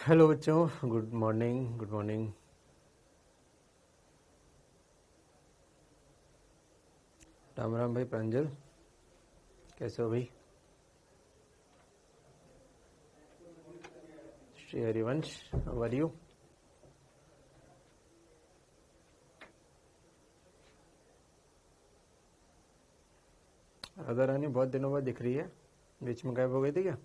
Hello बच्चों, good morning. Good morning. Ram Ram भाई प्रांजल, कैसे हो भाई? Shri Harivansh, how are you? Radha Rani बहुत दिनों बाद दिख रही है, बीच में गायब हो गई थी क्या?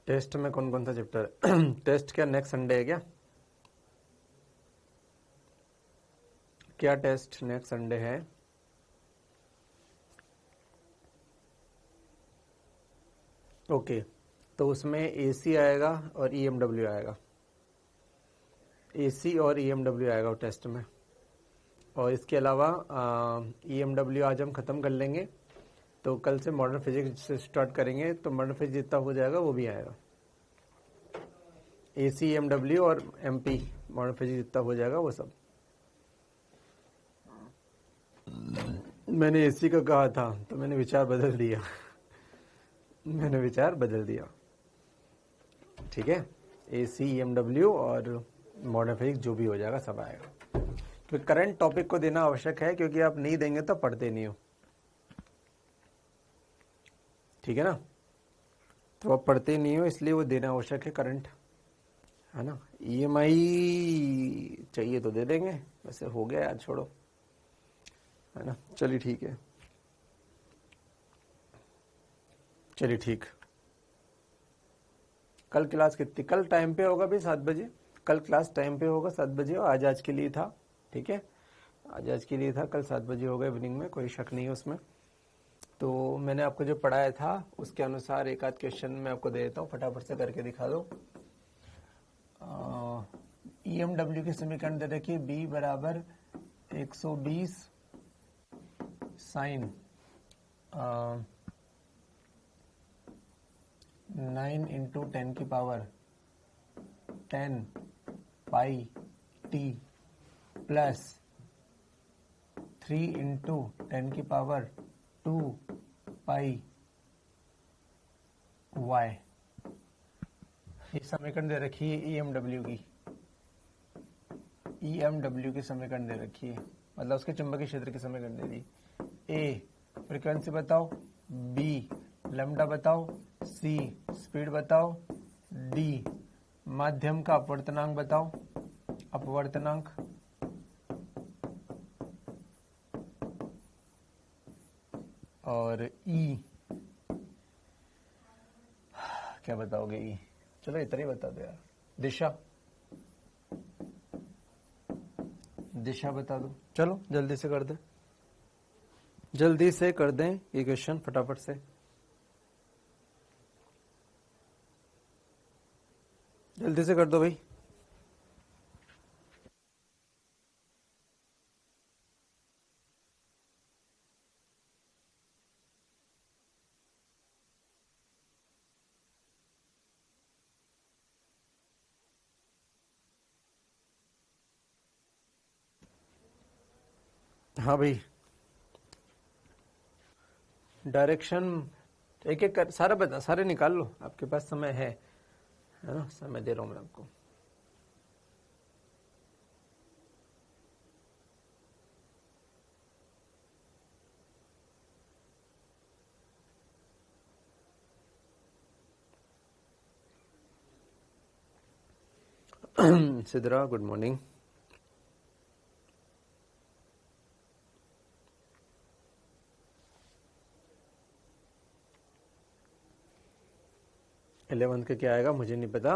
टेस्ट में कौन कौन सा चैप्टर है? टेस्ट क्या नेक्स्ट संडे है क्या? क्या टेस्ट नेक्स्ट संडे है? ओके, तो उसमें एसी आएगा और ईएमडब्ल्यू आएगा। एसी और ईएमडब्ल्यू आएगा वो टेस्ट में। और इसके अलावा ईएमडब्ल्यू आज हम ख़त्म कर लेंगे, तो कल से मॉडर्न फिजिक्स से स्टार्ट करेंगे, तो मॉडर्न फिजिक्स जितना हो जाएगा वो भी आएगा। एसी ईएमडब्ल्यू और एमपी मॉडर्न फिजिक्स जितना हो जाएगा वो सब। मैंने एसी का कहा था तो मैंने विचार बदल दिया। मैंने विचार बदल दिया, ठीक है। एसी ईएमडब्ल्यू और मॉडर्न फिजिक्स जो भी हो जाएगा सब आएगा। तो करंट टॉपिक को देना आवश्यक है, क्योंकि आप नहीं देंगे तो पढ़ते नहीं हो, ठीक है ना। तो आप पढ़ते नहीं हो इसलिए वो देना आवश्यक है, करंट, है ना। ईएमआई चाहिए तो दे देंगे, वैसे हो गया यार, छोड़ो, है ना। चलिए ठीक है, चलिए ठीक। कल क्लास कितनी? कल टाइम पे होगा भी 7 बजे। कल क्लास टाइम पे होगा 7 बजे, और आज के लिए था, ठीक है। आज के लिए था, कल 7 बजे होगा इवनिंग में, कोई शक नहीं है उसमें। तो मैंने आपको जो पढ़ाया था उसके अनुसार एक आध क्वेश्चन मैं आपको दे देता हूँ, फटाफट से करके दिखा दो। ईएमडब्ल्यू की समीकरण दे रखी है, बी बराबर 120 साइन 9 इंटू 10 की power 10 pi T plus 3 into 10 की पावर 2 पाई वाई। ये समीकरण दे रखी है ईएमडब्ल्यू की। ईएमडब्ल्यू की समीकरण दे रखी है, मतलब उसके चुंबकीय क्षेत्र की समीकरण दे दी। ए फ्रीक्वेंसी बताओ, बी लैम्डा बताओ, सी स्पीड बताओ, डी माध्यम का अपवर्तनांक बताओ, अपवर्तनांक, और ई क्या बताओगे? ई चलो इतना ही बता दो यार। दिशा, दिशा बता दो। चलो जल्दी से कर दे, जल्दी से कर दें ये क्वेश्चन फटाफट से। जल्दी से कर दो भाई। हाँ भाई, डायरेक्शन एक एक कर, सारा बता, सारे निकाल लो, आपके पास समय है ना। समय दे रहा हूं मैं आपको। Sidra good morning. इलेवंथ का क्या आएगा मुझे नहीं पता,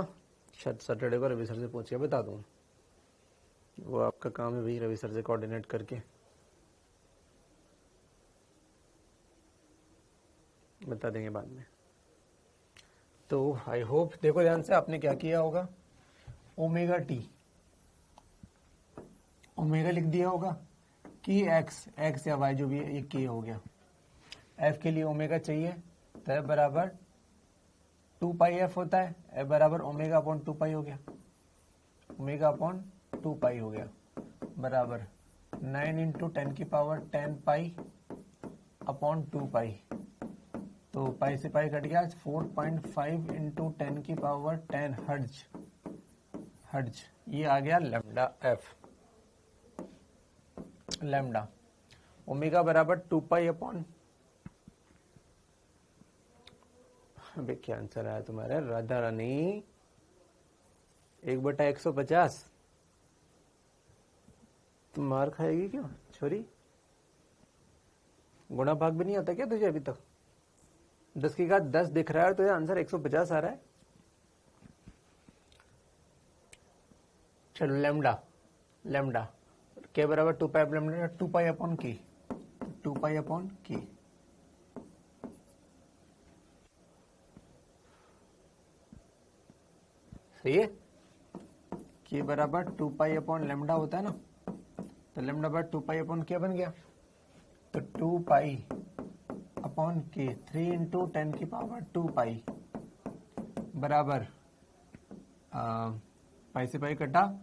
शायद सैटरडे को रवि सर से पूछ के बता दूं। वो आपका काम है भाई, रवि सर से कोऑर्डिनेट करके बता देंगे बाद में। तो आई होप, देखो ध्यान से, आपने क्या किया होगा, ओमेगा टी, ओमेगा लिख दिया होगा कि एक्स या वाई जो भी है, ये के हो गया। एफ के लिए ओमेगा चाहिए, तो एफ बराबर 2 पाई एफ होता है, एफ बराबर ओमेगा अपॉन 2 पाई हो गया, ओमेगा अपॉन 2 पाई हो गया, बराबर 9 इंटू 10 की पावर 10 पाई अपॉन 2 पाई, तो पाई से पाई कट गया, 4.5 इंटू 10 की पावर 10 हर्ट्ज, ये आ गया लैम्डा एफ। लैम्डा ओमेगा बराबर 2 पाई अपॉन, अबे क्या आंसर आया तुम्हारा राधा रानी, 1/150। तुम मार खाएगी क्यों छोरी, गुणा भाग भी नहीं आता क्या तुझे अभी तक? 10 की घात 10 दिख रहा है और तुझे आंसर 150 आ रहा है। चलो लैम्डा के बराबर 2 पाई लैम्डा, 2 पाई अपॉन की, 2 पाई अपॉन की, सही है। के बराबर 2 पाई अपॉन लैम्डा होता है ना, तो लैम्डा बराबर 2 पाई अपॉन क्या बन गया, तो 2 पाई अपॉन के, 3 इंटू 10 की पावर 2 पाई बराबर पाई से पाई कटा,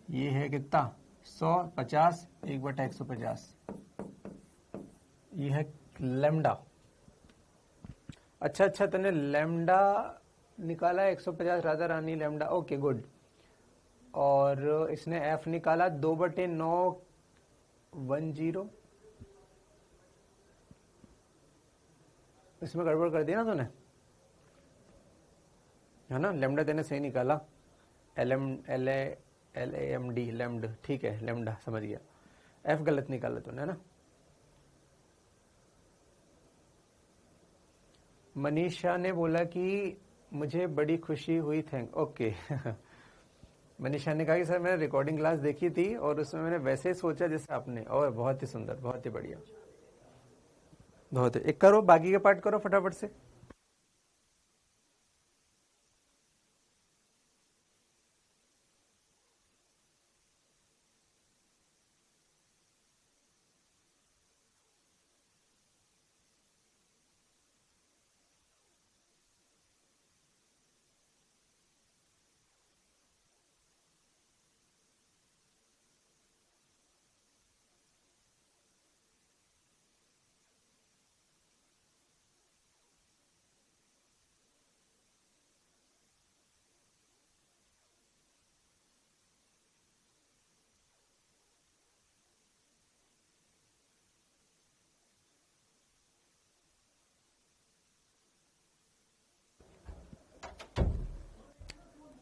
ये है कितना 150, 1/150, ये है लैम्डा। अच्छा तूने लैम्डा निकाला 150 Radha Rani, lambda okay good. और इसने एफ निकाला 2/910, इसमें गड़बड़ कर दी ना तूने, है ना। लैम्डा तेने सही निकाला, LAMD लैम्ड, ठीक है लैम्डा समझ गया, एफ गलत निकाला तूने ना। मनीषा ने बोला कि मुझे बड़ी खुशी हुई, थैंक ओके। मनीषा ने कहा कि सर मैंने रिकॉर्डिंग क्लास देखी थी और उसमें मैंने वैसे ही सोचा जैसे आपने, और बहुत ही सुंदर, बहुत ही बढ़िया, बहुत एक करो, बाकी के पार्ट करो फटाफट से।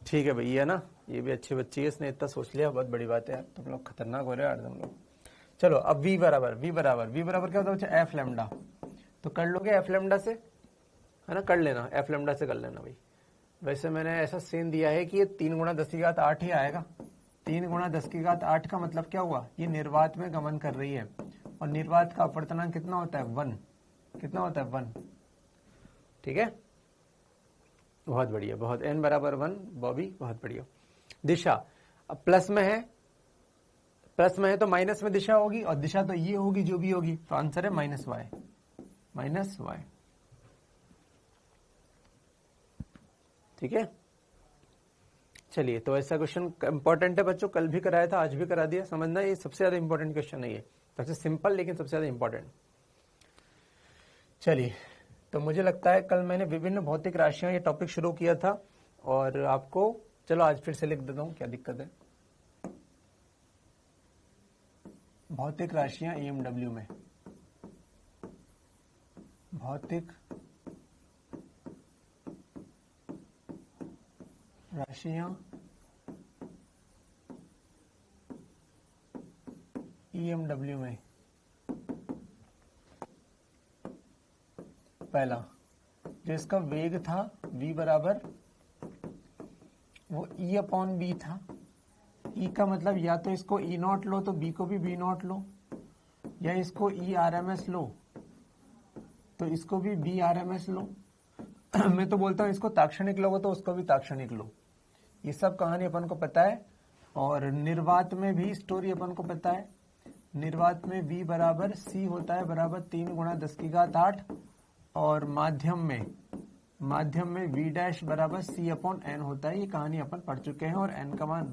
ठीक है भैया ना, ये भी अच्छी बच्ची है, इसने इतना सोच लिया, बहुत बड़ी बात है यार, तुम लोग खतरनाक हो रहे हो यार तुम लोग। चलो अब v बराबर क्या होता है बच्चा, एफ लैम्डा, तो कर लोगे एफ लैम्डा से, है ना, कर लेना एफ लैम्डा से कर लेना भाई। वैसे मैंने ऐसा सीन दिया है कि ये 3 गुणा 10 की घात 8 ही आएगा। 3 गुणा 10 की घात 8 का मतलब क्या हुआ, ये निर्वात में गमन कर रही है, और निर्वात का अपवर्तनांक कितना होता है 1, कितना होता है 1, ठीक है, बहुत बढ़िया, बहुत, n बराबर 1 बॉबी, बहुत बढ़िया। दिशा अब प्लस में है तो माइनस में दिशा होगी, और दिशा तो ये होगी जो भी होगी, तो आंसर है -y, ठीक है। चलिए, तो ऐसा क्वेश्चन इंपॉर्टेंट है बच्चों, कल भी कराया था, आज भी करा दिया, समझना ये सबसे ज्यादा इंपॉर्टेंट क्वेश्चन है, ये सबसे सिंपल लेकिन सबसे ज्यादा इंपॉर्टेंट। चलिए, तो मुझे लगता है कल मैंने विभिन्न भौतिक राशियां ये टॉपिक शुरू किया था, और आपको चलो आज फिर से लिख देता हूं, क्या दिक्कत है। भौतिक राशियां EMW में, भौतिक राशियां EMW में, पहला जो इसका वेग था v बराबर वो E अपॉन बी था। E का मतलब या तो इसको E0 लो तो B को भी B0 लो, या इसको ERMS लो तो इसको भी BRMS लो। मैं तो बोलता हूँ इसको ताक्षणिक लोगे तो उसको भी ताक्षणिक लो। ये सब कहानी अपन को पता है, और निर्वात में भी स्टोरी अपन को पता है। निर्वात में v बराबर c होता है बराबर 3 गुणा 10 की घात 8, और माध्यम में v डैश बराबर c अपॉन n होता है। ये कहानी अपन पढ़ चुके हैं, और n का मान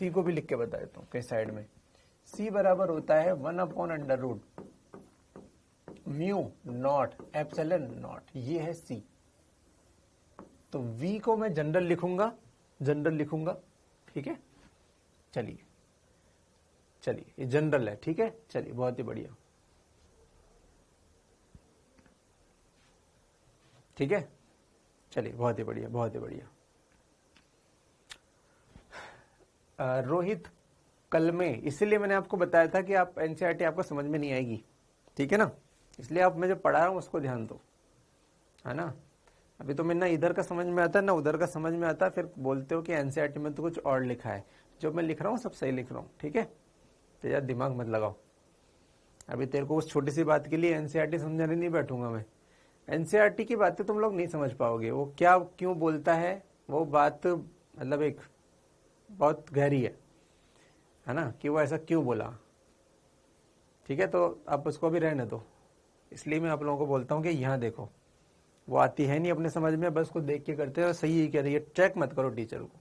सी को भी लिख के बता देता हूँ कहीं साइड में। सी बराबर होता है 1/√, म्यू नॉट एप्सिलॉन नॉट, ये है सी। तो वी को मैं जनरल लिखूंगा, ठीक है। चलिए ये जनरल है, ठीक है। चलिए बहुत ही बढ़िया, ठीक है। चलिए बहुत ही बढ़िया। रोहित, कल में इसीलिए मैंने आपको बताया था कि आप एनसीईआरटी आपको समझ में नहीं आएगी, ठीक है ना। इसलिए आप मैं जो पढ़ा रहा हूँ उसको ध्यान दो, है ना। अभी तो मैं ना इधर का समझ में आता है ना उधर का समझ में आता है, फिर बोलते हो कि एनसीईआरटी में तो कुछ और लिखा है। जो मैं लिख रहा हूँ सब सही लिख रहा हूँ, ठीक है। तो यार दिमाग मत लगाओ। अभी तेरे को उस छोटी सी बात के लिए एनसीईआरटी समझाने नहीं बैठूंगा मैं। एनसीईआरटी की बातें तुम लोग नहीं समझ पाओगे, वो क्या क्यों बोलता है, वो बात मतलब एक बहुत गहरी है ना, कि वो ऐसा क्यों बोला, ठीक है। तो आप उसको भी रहने दो। इसलिए मैं आप लोगों को बोलता हूँ कि यहाँ देखो, वो आती है नहीं अपने समझ में, बस को देख के करते हो, सही है कह रही है, चेक मत करो टीचर को,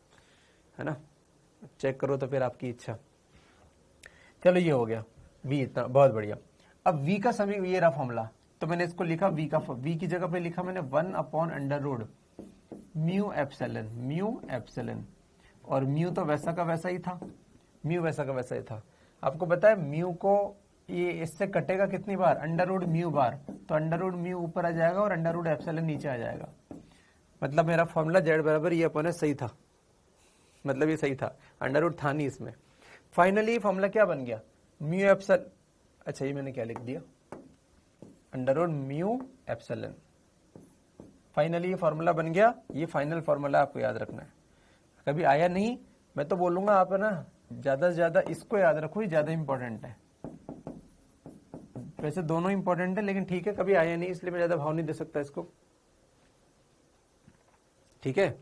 है ना। चेक करो तो फिर आपकी इच्छा। चलो ये हो गया वी, इतना बहुत बढ़िया। अब वी का समीकरण, ये रहा फॉर्मूला, तो मैंने इसको लिखा वी की जगह पे लिखा मैंने 1/√, म्यू एप्सिलॉन, और म्यू तो वैसा का वैसा ही था। आपको पता है म्यू को ये इससे कटेगा कितनी बार, √म्यू बार, तो √म्यू ऊपर आ जाएगा और √एप्सिलॉन नीचे आ जाएगा। मतलब मेरा फॉर्मूला जेड बराबर ये अपन सही था, मतलब ये सही था, √ था नहीं इसमें। फाइनली फॉर्मूला क्या बन गया, म्यू एप्सिलॉन, अच्छा ये मैंने क्या लिख दिया, √म्यू एप्सिलॉन। फाइनली ये फॉर्मूला बन गया। ये फाइनल फॉर्मूला आपको याद रखना है, कभी आया नहीं मैं तो बोलूंगा आप है ना ज्यादा से ज्यादा इसको याद रखो, ये ज्यादा इंपॉर्टेंट है। वैसे दोनों इंपॉर्टेंट है लेकिन ठीक है, कभी आया नहीं इसलिए मैं ज्यादा भाव नहीं दे सकता इसको, ठीक है।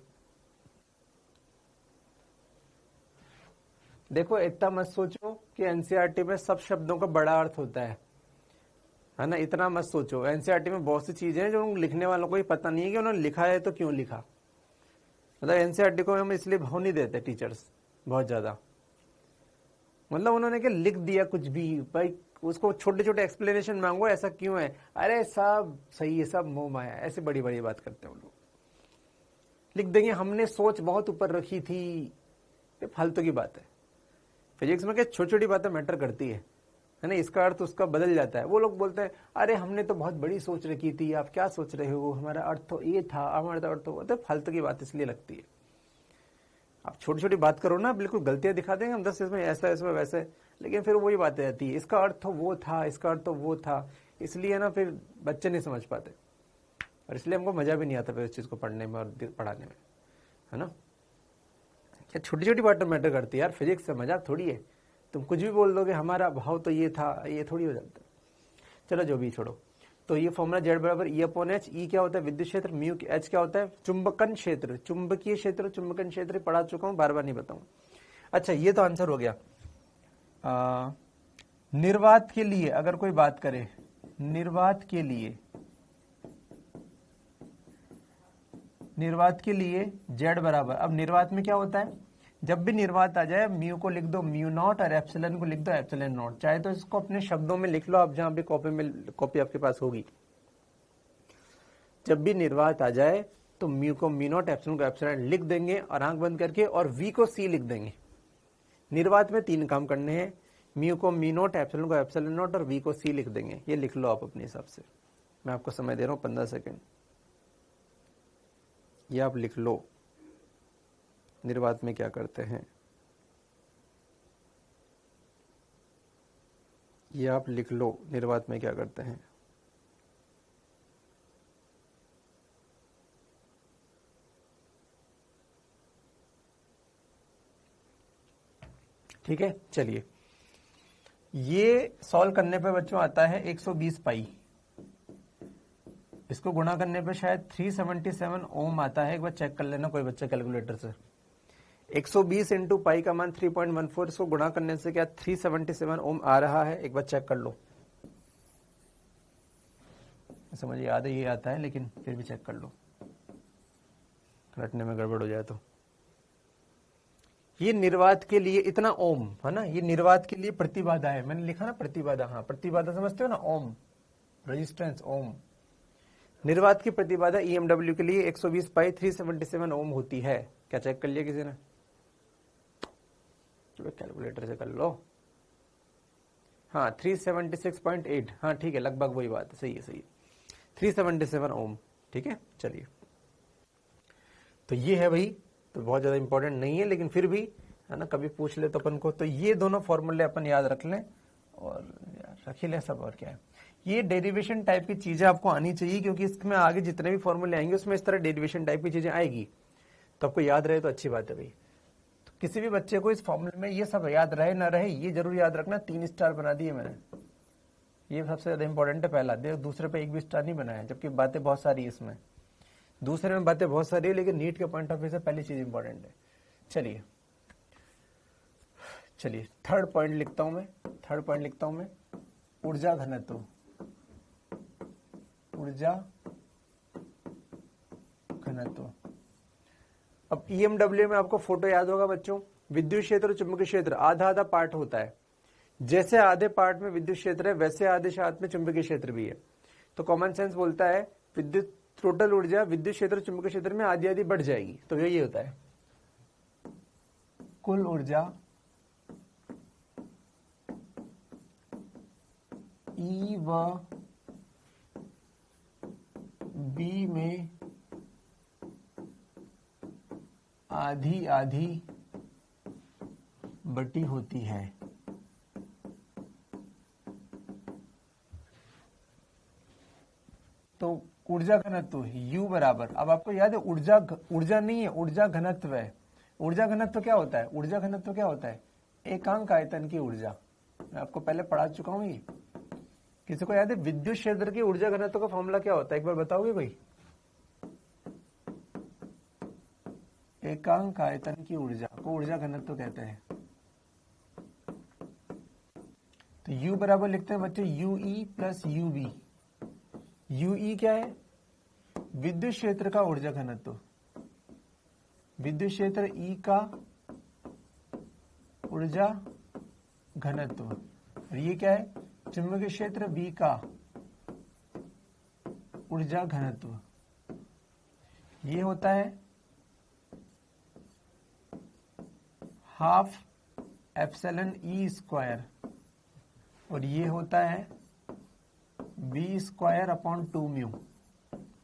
देखो इतना मत सोचो कि एनसीईआरटी में सब शब्दों का बड़ा अर्थ होता है ना, इतना मत सोचो। एनसीईआरटी में बहुत सी चीजें हैं जो लिखने वालों को ही पता नहीं है कि उन्होंने लिखा है तो क्यों लिखा। मतलब एनसीईआरटी को हम इसलिए भाव नहीं देते टीचर्स बहुत ज्यादा, मतलब उन्होंने क्या लिख दिया कुछ भी भाई, उसको छोटे छोटे एक्सप्लेनेशन मांगो ऐसा क्यों है, अरे सब सही है, सब मोह माया, ऐसे बड़ी बड़ी बात करते हैं वो लोग। लिख देंगे हमने सोच बहुत ऊपर रखी थी, ये फालतू की बात है। फिजिक्स में क्या छोटी छोटी बातें मैटर करती है ना, इसका अर्थ उसका बदल जाता है। वो लोग बोलते हैं अरे हमने तो बहुत बड़ी सोच रखी थी, आप क्या सोच रहे हो, हमारा अर्थ तो ये था, हमारा अर्थ तो फालतू की बात इसलिए लगती है। आप छोटी छोटी बात करो ना, बिल्कुल गलतियां दिखा देंगे हम 10 इसमें ऐसा इसमें वैसे, लेकिन फिर वही बातें आती है, इसका अर्थ तो वो था, इसका अर्थ तो वो था, इसलिए ना फिर बच्चे नहीं समझ पाते, और इसलिए हमको मजा भी नहीं आता फिर इस चीज को पढ़ने में और पढ़ाने में, है ना। क्या छोटी छोटी बातें मैटर करती है यार, फिजिक्स से मजाक थोड़ी है। तुम कुछ भी बोल दोगे हमारा भाव तो ये था, ये थोड़ी हो जाता है। चलो जो भी छोड़ो। तो ये फॉर्मूला जेड बराबर E/H, ई क्या होता है विद्युत क्षेत्र, म्यू एच क्या होता है चुंबकन क्षेत्र, चुंबकीय क्षेत्र, चुंबकन क्षेत्र पढ़ा चुका हूं, बार बार नहीं बताऊं। अच्छा ये तो आंसर हो गया। निर्वात के लिए अगर कोई बात करे, निर्वात के लिए जेड बराबर, अब निर्वात में क्या होता है, जब भी निर्वात आ जाए म्यू को लिख दो म्यू नॉट और एप्सिलॉन को लिख दो एप्सिलॉन नॉट। चाहे तो इसको अपने शब्दों में लिख लो आप, जहां भी कॉपी आपके पास होगी। जब भी निर्वात आ जाए तो म्यू को म्यू नॉट, एप्सिलॉन को एप्सिलॉन लिख देंगे और आंख बंद करके, और वी को सी लिख देंगे। निर्वात में 3 काम करने हैं, म्यू को म्यू नॉट, एप्सिलॉन को एप्सिलॉन नॉट और वी को सी लिख देंगे। ये लिख लो आप अपने हिसाब से, मैं आपको समय दे रहा हूं 15 सेकेंड, ये आप लिख लो निर्वात में क्या करते हैं, ये आप लिख लो निर्वात में क्या करते हैं। ठीक है चलिए, ये सॉल्व करने पे बच्चों आता है 120 पाई, इसको गुणा करने पे शायद 377 ओम आता है। एक बार चेक कर लेना कोई बच्चा कैलकुलेटर से। 120 इंटू पाई का मान 3.14, इसको गुणा करने से क्या 377 ओम आ रहा है, एक बार चेक कर लो। समझ याद है ये आता है, लेकिन फिर भी चेक कर लो, रटने में गड़बड़ हो जाए तो। ये निर्वात के लिए इतना ओम है ना, ये निर्वात के लिए प्रतिबाधा है, मैंने लिखा ना प्रतिबाधा, हाँ प्रतिबाधा समझते हो ना, ओम रेजिस्टेंस ओम। निर्वात की प्रतिबाधा EMW के लिए 120 पाई 377 ओम होती है। क्या चेक कर लिया किसी ने? चलो कैलकुलेटर से कर लो। हाँ 376.8, हाँ ठीक है, लगभग वही बात है, सही है सही है, 377 ओम। ठीक है चलिए, तो ये है भाई, तो बहुत ज्यादा इंपॉर्टेंट नहीं है लेकिन फिर भी है ना, कभी पूछ ले तो अपन को, तो ये दोनों फॉर्मूले अपन याद रख लें और यार रख ही लें सब, और क्या है। ये डेरिवेशन टाइप की चीजें आपको आनी चाहिए, क्योंकि इसमें आगे जितने भी फॉर्मूले आएंगे उसमें इस तरह डेरिवेशन टाइप की चीजें आएगी, तो आपको याद रहे तो अच्छी बात है भाई। तो किसी भी बच्चे को इस फॉर्मूले में ये सब याद रहे ना रहे, ये जरूर याद रखना। 3 स्टार बना दिए मैंने, ये सबसे ज्यादा इंपॉर्टेंट है पहला। देखो दूसरे पे एक भी स्टार नहीं बनाया, जबकि बातें बहुत सारी है इसमें, दूसरे में बातें बहुत सारी है, लेकिन नीट के पॉइंट ऑफ व्यू से पहली चीज इंपॉर्टेंट है। चलिए चलिए, थर्ड पॉइंट लिखता हूं मैं, ऊर्जा घनत्व, ऊर्जा घनत्व। अब EMW में आपको फोटो याद होगा बच्चों, विद्युत क्षेत्र और चुंबकीय क्षेत्र आधा आधा पार्ट होता है। जैसे आधे पार्ट में विद्युत क्षेत्र है, वैसे आधे पार्ट में चुंबकीय क्षेत्र भी है। तो कॉमन सेंस बोलता है विद्युत टोटल ऊर्जा विद्युत क्षेत्र चुंबकीय क्षेत्र में आधी आधी बढ़ जाएगी। तो यही होता है कुल ऊर्जा E व B में आधी आधी बटी होती है। तो ऊर्जा घनत्व U बराबर, अब आपको याद है ऊर्जा नहीं है, ऊर्जा घनत्व है। ऊर्जा घनत्व क्या होता है? ऊर्जा घनत्व क्या होता है? एकांक आयतन की ऊर्जा। मैं आपको पहले पढ़ा चुका हूं ये। किसी को याद है विद्युत क्षेत्र की ऊर्जा घनत्व का फॉर्मूला क्या होता है? एक बार बताओगे भाई? एकांक आयतन की ऊर्जा को ऊर्जा घनत्व कहते हैं। तो U बराबर लिखते हैं बच्चे UE प्लस UB। UE क्या है? विद्युत क्षेत्र का ऊर्जा घनत्व, विद्युत क्षेत्र E का ऊर्जा घनत्व, और ये क्या है? चुंबकीय क्षेत्र B का ऊर्जा घनत्व। ये होता है हाफ एप्सिलॉन E स्क्वायर, और ये होता है B स्क्वायर अपॉन 2 म्यू।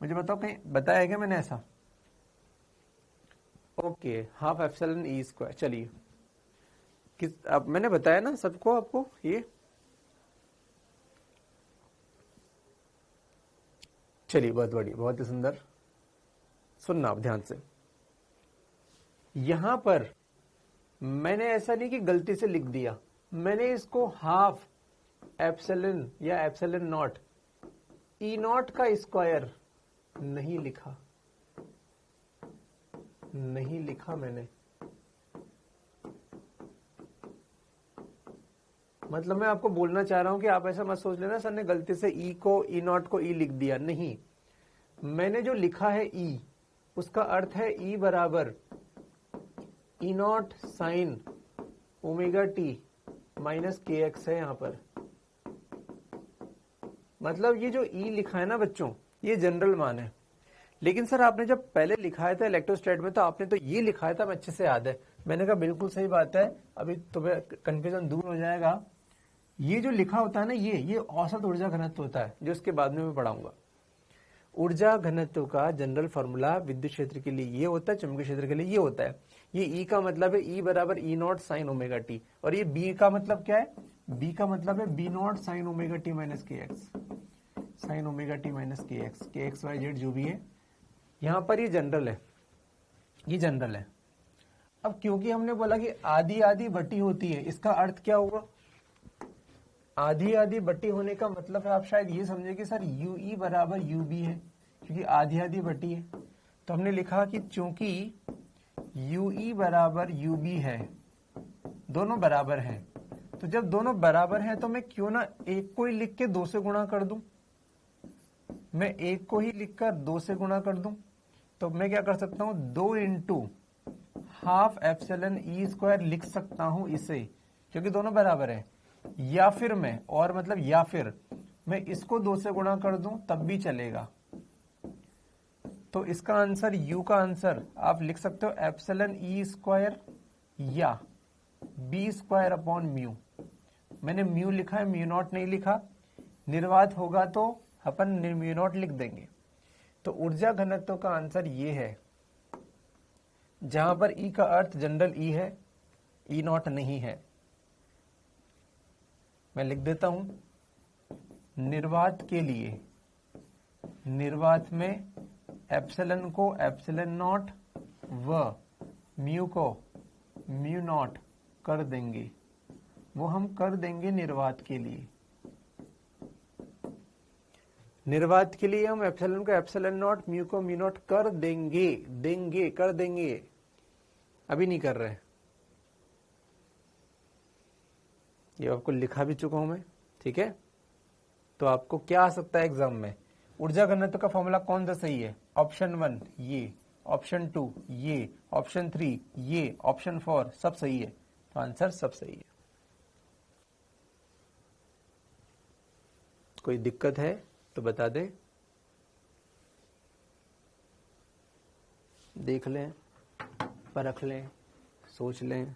मुझे बताओ कहीं बताया है क्या मैंने ऐसा? Okay, half epsilon E square. चलिए, किस अब मैंने बताया ना सबको आपको ये। चलिए बहुत बढ़िया, बहुत ही सुंदर। सुनना आप ध्यान से, यहां पर मैंने ऐसा नहीं कि गलती से लिख दिया, मैंने इसको हाफ एप्सिलॉन या एप्सिलॉन नॉट E नॉट का स्क्वायर नहीं लिखा, मैंने। मतलब मैं आपको बोलना चाह रहा हूं कि आप ऐसा मत सोच लेना सर ने गलती से E नॉट को E लिख दिया। नहीं, मैंने जो लिखा है E, उसका अर्थ है E बराबर E not sine omega T minus KX है यहां पर। मतलब ये जो E लिखा है ना बच्चों, ये जनरल मान है। लेकिन सर आपने जब पहले लिखाया था इलेक्ट्रोस्टैट में, तो आपने तो ये लिखाया था, मैं अच्छे से याद है। मैंने कहा बिल्कुल सही बात है, अभी तुम्हें कंफ्यूजन दूर हो जाएगा। ये जो लिखा होता है ना, ये औसत ऊर्जा घनत्व होता है, जो इसके बाद में मैं पढ़ाऊंगा। ऊर्जा घनत्व का जनरल फॉर्मूला विद्युत क्षेत्र के लिए ये होता है, चुंबकीय क्षेत्र के लिए ये होता है। ये E का मतलब है E बराबर E not sine omega T, और ये B का मतलब क्या है? B का मतलब है B not sine omega T minus KX, sign omega T minus KX Y Z जो भी है। यहां पर ये जनरल है, ये जनरल है। अब क्योंकि हमने बोला कि आधी आधी बटी होती है, इसका अर्थ क्या होगा? आधी आधी बटी होने का मतलब है, आप शायद ये समझे कि सर UE बराबर UB है, क्योंकि आधी आधी बटी है। तो हमने लिखा कि चूंकि UE बराबर UB है, दोनों बराबर हैं, तो जब दोनों बराबर हैं तो मैं क्यों ना एक को ही लिख के 2 से गुणा कर दूं। मैं एक को ही लिखकर 2 से गुणा कर दूं, तो मैं क्या कर सकता हूं? 2 into half epsilon E square लिख सकता हूं इसे, क्योंकि दोनों बराबर है, या फिर मैं, और मतलब या फिर मैं इसको 2 से गुणा कर दूं तब भी चलेगा। तो इसका आंसर, यू का आंसर आप लिख सकते हो एप्सिलॉन ई स्क्वायर या बी स्क्वायर अपॉन म्यू। मैंने म्यू लिखा है, म्यू नॉट नहीं लिखा। निर्वात होगा तो अपन म्यू नॉट लिख देंगे। तो ऊर्जा घनत्व का आंसर ये है, जहां पर ई का अर्थ जनरल ई है, ई नॉट नहीं है। मैं लिख देता हूं, निर्वात के लिए, निर्वात में एप्सिलॉन को एप्सिलॉन नॉट व म्यू को म्यू नॉट कर देंगे, वो हम कर देंगे निर्वात के लिए। निर्वात के लिए हम एप्सिलॉन को एप्सिलॉन नॉट, म्यू को म्यू नॉट कर देंगे, कर देंगे, अभी नहीं कर रहे। ये आपको लिखा भी चुका हूं मैं, ठीक है। तो आपको क्या आ सकता है एग्जाम में, ऊर्जा घनत्व का फॉर्मूला कौन सा सही है? ऑप्शन 1 ये, ऑप्शन 2 ये, ऑप्शन 3 ये, ऑप्शन 4 सब सही है। तो आंसर सब सही है। कोई दिक्कत है तो बता दें, देख लें, परख लें, सोच लें।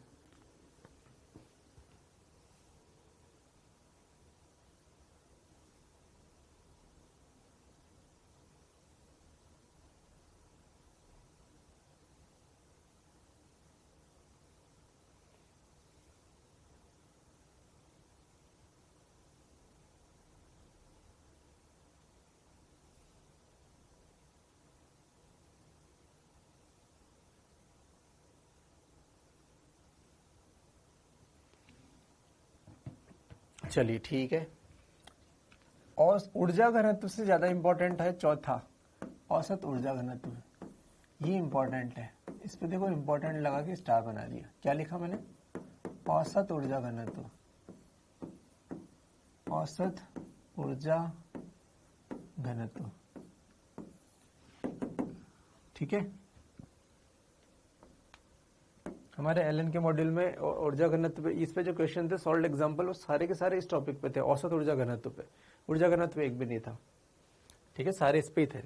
चलिए ठीक है। और ऊर्जा घनत्व से ज्यादा इंपॉर्टेंट है चौथा, औसत ऊर्जा घनत्व। ये इंपॉर्टेंट है, इस पे देखो इंपॉर्टेंट लगा के स्टार बना दिया। क्या लिखा मैंने? औसत ऊर्जा घनत्व, औसत ऊर्जा घनत्व, ठीक है। हमारे एलएन के मॉड्यूल में ऊर्जा घनत्व पे, इस पे जो क्वेश्चन थे सॉल्व एग्जांपल, वो सारे के सारे इस टॉपिक पे थे, औसत ऊर्जा घनत्व पे। ऊर्जा घनत्व एक भी नहीं था, ठीक है, सारे इस पे ही थे।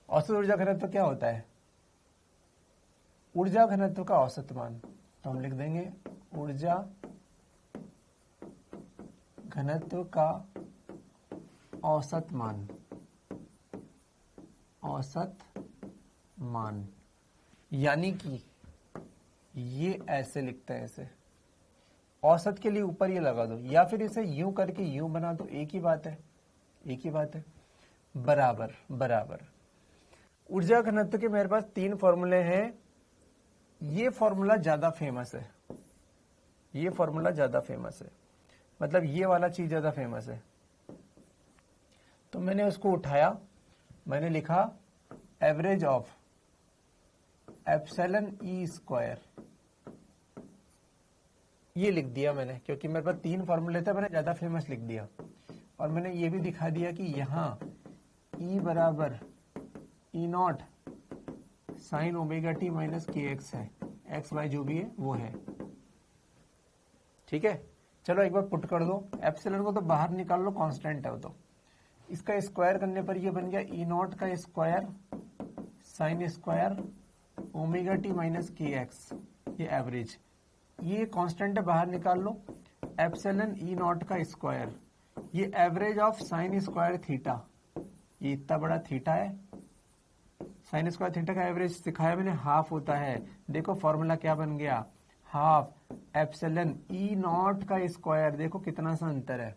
औसत ऊर्जा घनत्व क्या होता है? ऊर्जा घनत्व का औसत मान। तो हम लिख देंगे ऊर्जा घनत्व का औसत मान, औसत मान, यानी कि ये ऐसे लिखते हैं, ऐसे औसत के लिए ऊपर ये लगा दो, या फिर इसे यूं करके यूं बना दो, एक ही बात है, एक ही बात है। बराबर बराबर। ऊर्जा घनत्व के मेरे पास 3 फॉर्मूले हैं। ये फॉर्मूला ज्यादा फेमस है, ये फॉर्मूला ज्यादा फेमस है, मतलब ये वाला चीज ज्यादा फेमस है। तो मैंने उसको उठाया, मैंने लिखा average of epsilon E square, ये लिख दिया मैंने, क्योंकि मेरे पास 3 फॉर्मूले थे, मैंने ज्यादा फेमस लिख दिया। और मैंने ये भी दिखा दिया कि यहां E बराबर E naught sine omega T minus K X है, एक्स वाई जो भी है वो है, ठीक है। चलो एक बार पुट कर दो, एप्सिलॉन को तो बाहर निकाल लो, कांस्टेंट है वो। तो इसका स्क्वायर करने पर ये बन गया ई नॉट का square sine square omega T minus K x, ये एवरेज, ये कांस्टेंट है, बाहर निकाल लो। एप्सिलॉन ई नॉट का स्क्वायर, ये average of sine square theta, ये इतना बड़ा थीटा है, साइन स्क्वायर थीटा का एवरेज सिखाया मैंने, हाफ होता है। देखो फॉर्मूला क्या बन गया, हाफ एप्सिलॉन ई नॉट का स्क्वायर, देखो कितना सा अंतर है।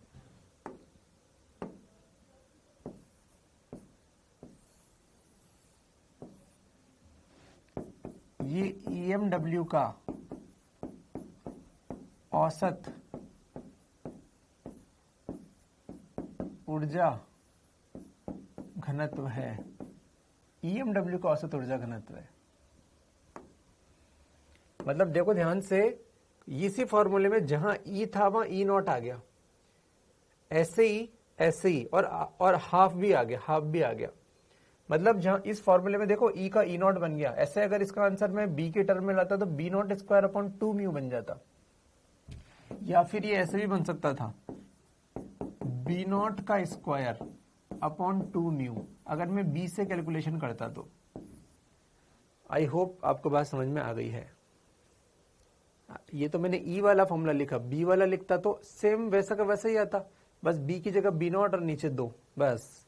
ये EMW का औसत ऊर्जा घनत्व है, EMW का औसत ऊर्जा घनत्व है। मतलब देखो ध्यान से, इसी फॉर्मूले में जहां E था वहां E नॉट आ गया, ऐसे ही और हाफ भी आ गया, हाफ भी आ गया। मतलब जहां इस फॉर्मूले में देखो ई का ई नॉट बन गया, ऐसे अगर इसका आंसर मैं बी के टर्म में लाता तो B not square upon 2 mu बन जाता, या फिर ये ऐसे भी बन सकता था बी नॉट का स्क्वायर अपॉन 2 म्यू, अगर मैं बी से कैलकुलेशन करता तो। आई होप आपको बात समझ में आ गई है। ये तो मैंने ई वाला फॉर्मूला लिखा, बी वाला लिखता तो सेम वैसा का वैसा ही आता, बस बी की जगह बी नॉट और नीचे 2, बस।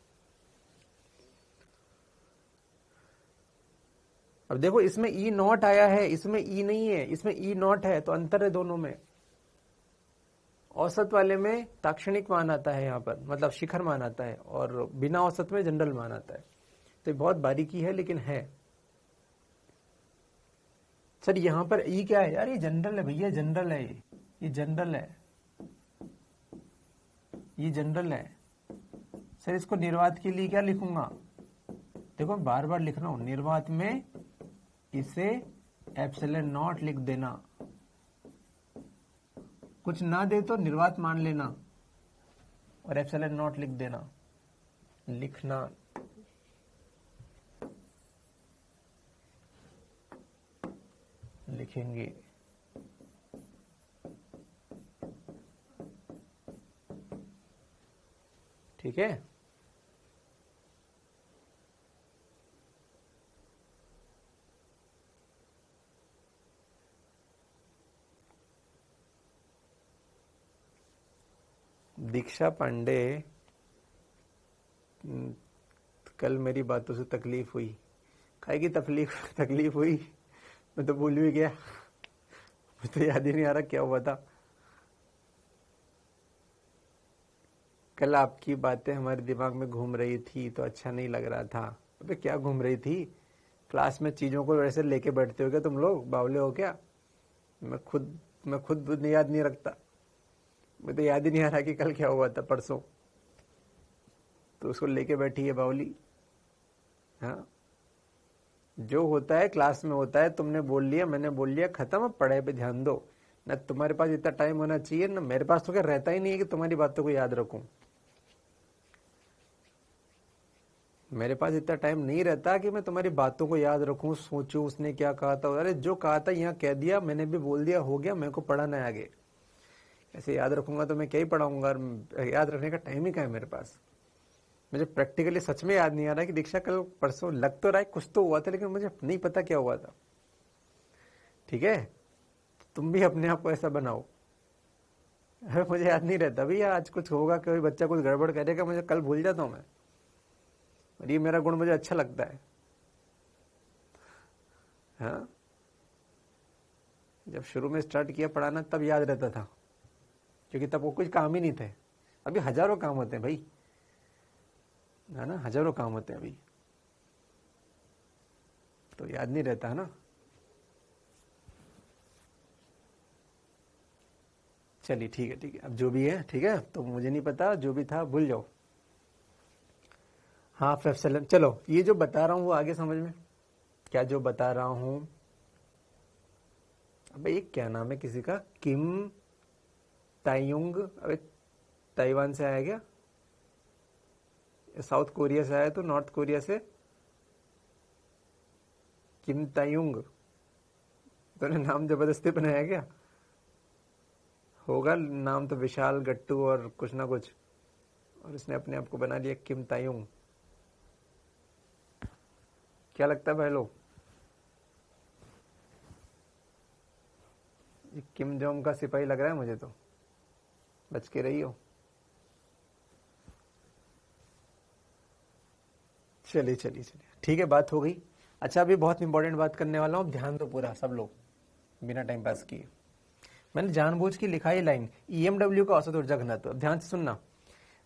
अब देखो इसमें ई नॉट आया है, इसमें ई नहीं है, इसमें ई नॉट है, तो अंतर है दोनों में। औसत वाले में ताक्षणिक मान आता है यहाँ पर, मतलब शिखर मान आता है, और बिना औसत में जनरल मान आता है। तो बहुत बारीकी है लेकिन है। सर यहाँ पर ई क्या है यार, ये जनरल है भैया, जनरल है, ये जनरल है, ये जनरल है। सर इसको निर्वात के लिए क्या लिखूंगा, देखो बार बार लिख रहा हूं, निर्वात में इसे एप्सिलॉन नॉट लिख देना, कुछ ना दे तो निर्वात मान लेना और एप्सिलॉन नॉट लिख देना, लिखना। लिखेंगे ठीक है। दीक्षा पांडे, कल मेरी बातों से तकलीफ हुई, काहे की तकलीफ हुई, मैं तो भूल भी गया, मुझे तो याद ही नहीं आ रहा क्या हुआ था। कल आपकी बातें हमारे दिमाग में घूम रही थी तो अच्छा नहीं लग रहा था। अबे क्या घूम रही थी, क्लास में चीजों को वैसे लेके बैठते हो क्या तुम लोग, बावले हो क्या। मैं खुद याद नहीं रखता, मुझे तो याद ही नहीं आ रहा कि कल क्या हुआ था, परसों, तो उसको लेके बैठी है बावली। हाँ, जो होता है क्लास में होता है, तुमने बोल लिया, मैंने बोल लिया, खत्म, अब पढ़ाई पे ध्यान दो। ना तुम्हारे पास इतना टाइम होना चाहिए, ना मेरे पास तो क्या रहता ही नहीं है कि तुम्हारी बातों को याद रखूं। मेरे पास इतना टाइम नहीं रहता कि मैं तुम्हारी बातों को याद रखूं, सोचूं उसने क्या कहा था। अरे जो कहा था यहाँ कह दिया, मैंने भी बोल दिया, हो गया, मेरे को पढ़ाना है आगे। ऐसे याद रखूंगा तो मैं क्या ही पढ़ाऊंगा, याद रखने का टाइम ही क्या है मेरे पास। मुझे प्रैक्टिकली सच में याद नहीं आ रहा कि दीक्षा कल परसों लग तो रहा है कुछ तो हुआ था, लेकिन मुझे नहीं पता क्या हुआ था। ठीक है, तुम भी अपने आप को ऐसा बनाओ। अरे मुझे याद नहीं रहता भैया, आज कुछ होगा, कोई बच्चा कुछ गड़बड़ करेगा, मुझे कल भूल जाता हूं मैं, और ये मेरा गुण मुझे अच्छा लगता है। हाँ, जब शुरू में स्टार्ट किया पढ़ाना तब याद रहता था, क्योंकि तब वो कुछ काम ही नहीं थे। अभी हजारों काम होते हैं भाई, है ना, हजारों काम होते हैं अभी, तो याद नहीं रहता है ना। चलिए ठीक है, अब जो भी है ठीक है, तो मुझे नहीं पता, जो भी था भूल जाओ। हाँ एप्सिलॉन, चलो ये जो बता रहा हूँ वो आगे समझ में, क्या जो बता रहा हूँ। अबे ये क्या नाम है किसी का, किम तायुंग, अबे ताइवान से आया क्या, साउथ कोरिया से आया तो नॉर्थ कोरिया से, किम तायुंग, तूने नाम जबरदस्ती बनाया क्या, होगा नाम तो विशाल गट्टू और कुछ ना कुछ, और इसने अपने आप को बना लिया किम तायुंग। क्या लगता है भाई लोग, ये किम जोंग का सिपाही लग रहा है मुझे तो, बच के रही हो। चलिए ठीक है, बात हो गई। अच्छा, अभी बहुत इंपॉर्टेंट बात करने वाला हूं, ध्यान दो पूरा सब लोग, बिना टाइम पास किए। मैंने जानबूझ के लिखा है लाइन, ईएमडब्ल्यू का औसत ऊर्जा घनत्व। ध्यान से सुनना,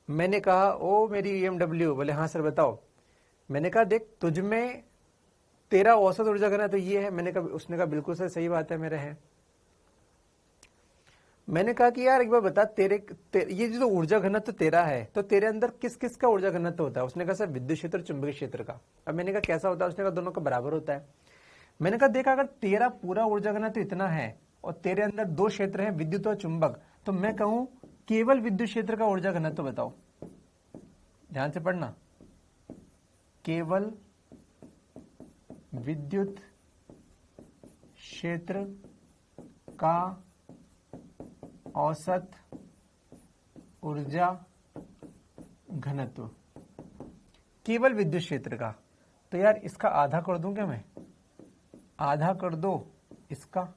मैंने कहा ओ मेरी ईएमडब्ल्यू, बोले हाँ सर बताओ। मैंने कहा देख तुझ में तेरा औसत ऊर्जा घनत्व ये है। मैंने कहा, उसने कहा बिल्कुल सर सही बात है मेरे है। मैंने कहा कि यार एक बार बता, ये जो ऊर्जा घनत्व तेरा है, तो तेरे अंदर किस किस का ऊर्जा घनत्व होता है। उसने कहा सर विद्युत क्षेत्र चुंबकीय क्षेत्र का। अब मैंने कहा कैसा होता है, उसने कहा दोनों का बराबर होता है। मैंने कहा देख, अगर तेरा पूरा ऊर्जा घनत्व इतना है और तेरे अंदर दो क्षेत्र हैं, विद्युत और चुंबक, तो मैं कहूं केवल विद्युत क्षेत्र का ऊर्जा घनत्व बताओ। ध्यान से पढ़ना, केवल विद्युत क्षेत्र का औसत ऊर्जा घनत्व, केवल विद्युत क्षेत्र का। तो यार इसका आधा कर दूं क्या मैं, आधा कर दो इसका।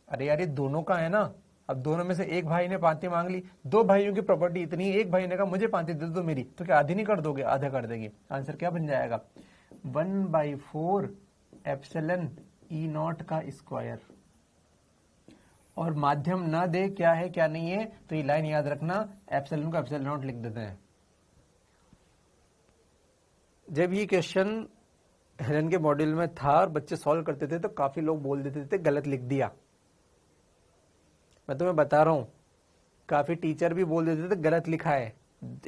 अरे यार ये दोनों का है ना, अब दोनों में से एक भाई ने पांति मांग ली, दो भाइयों की प्रॉपर्टी इतनी है, एक भाई ने कहा मुझे पांति दे दो मेरी, तो क्या आधी नहीं कर दोगे, आधा कर देंगे। आंसर क्या बन जाएगा, 1/4 एप्सिलॉन ई नॉट का स्क्वायर। और माध्यम ना दे क्या है क्या नहीं है, तो ये लाइन याद रखना, एप्सिलॉन को एप्सिलॉन नॉट लिख देते हैं। जब ये क्वेश्चन हेलन के मॉड्यूल में था और बच्चे सॉल्व करते थे तो काफी लोग बोल देते थे गलत लिख दिया। मैं तुम्हें बता रहा हूं, काफी टीचर भी बोल देते थे गलत लिखा है,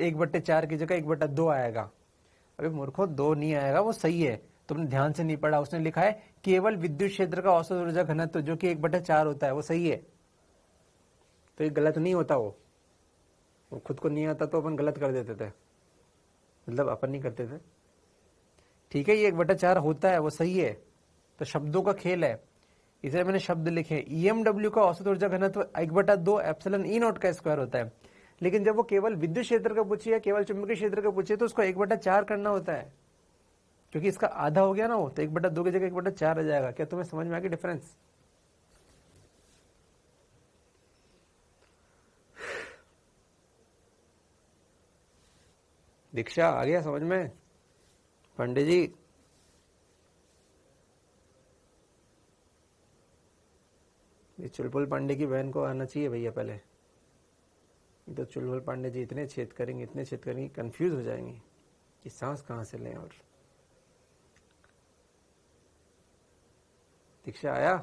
1/4 की जगह 1/2 आएगा। अबे मूर्खो 2 नहीं आएगा, वो सही है, तुमने ध्यान से नहीं पढ़ा। उसने लिखा है केवल विद्युत क्षेत्र का औसत ऊर्जा घनत्व जो कि 1/4 होता है, वो सही है। तो ये गलत नहीं होता, वो खुद को नहीं आता तो अपन गलत कर देते थे, मतलब अपन नहीं करते थे। ठीक है, ये 1/4 होता है, वो सही है। तो शब्दों का खेल है, इसलिए मैंने शब्द लिखे। ईएमडब्ल्यू का औसत ऊर्जा घनत्व 1/2 एप्सिलॉन ई नॉट का स्क्वायर होता है। लेकिन जब वो केवल विद्युत क्षेत्र का पूछे या केवल चुंबकीय क्षेत्र का पूछे तो उसको 1/4 करना होता है, क्योंकि इसका आधा हो गया ना वो, तो 1/2 की जगह 1/4 आ जाएगा। क्या तुम्हें समझ में आ गया डिफरेंस? दीक्षा आ गया समझ में? पंडित जी ये चुलबुल पांडे की बहन को आना चाहिए भैया पहले। ये तो चुलबुल पांडे जी इतने छेद करेंगे, इतने छेद करेंगे, कंफ्यूज हो जाएंगे कि सांस कहां से लें। और दीक्षा आया?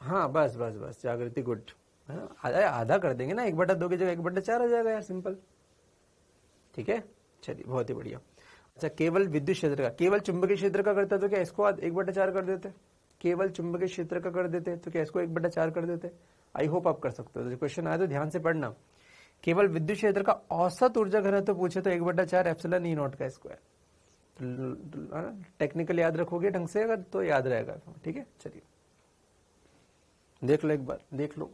हाँ बस बस बस, जागृति गुड। आधा कर देंगे ना, 1/2 की जगह 1/4 आ जाएगा यार, सिंपल। ठीक है, चलिए बहुत ही बढ़िया। अच्छा, केवल विद्युत क्षेत्र का, केवल चुंबकीय क्षेत्र का करता तो क्या इसको 1/4 कर देते? केवल चुंबकीय क्षेत्र का कर देते तो क्या इसको 1/4 कर देते? आई होप आप कर सकते हो। क्वेश्चन आया तो ध्यान से पढ़ना। केवल विद्युत क्षेत्र का औसत ऊर्जा घनत्व पूछे तो 1/4 एप्सिलॉन ई नॉट का स्क्वायर। टेक्निकल याद रखोगे ढंग से अगर तो याद रहेगा। ठीक है, चलिए देख लो, एक बार देख लो,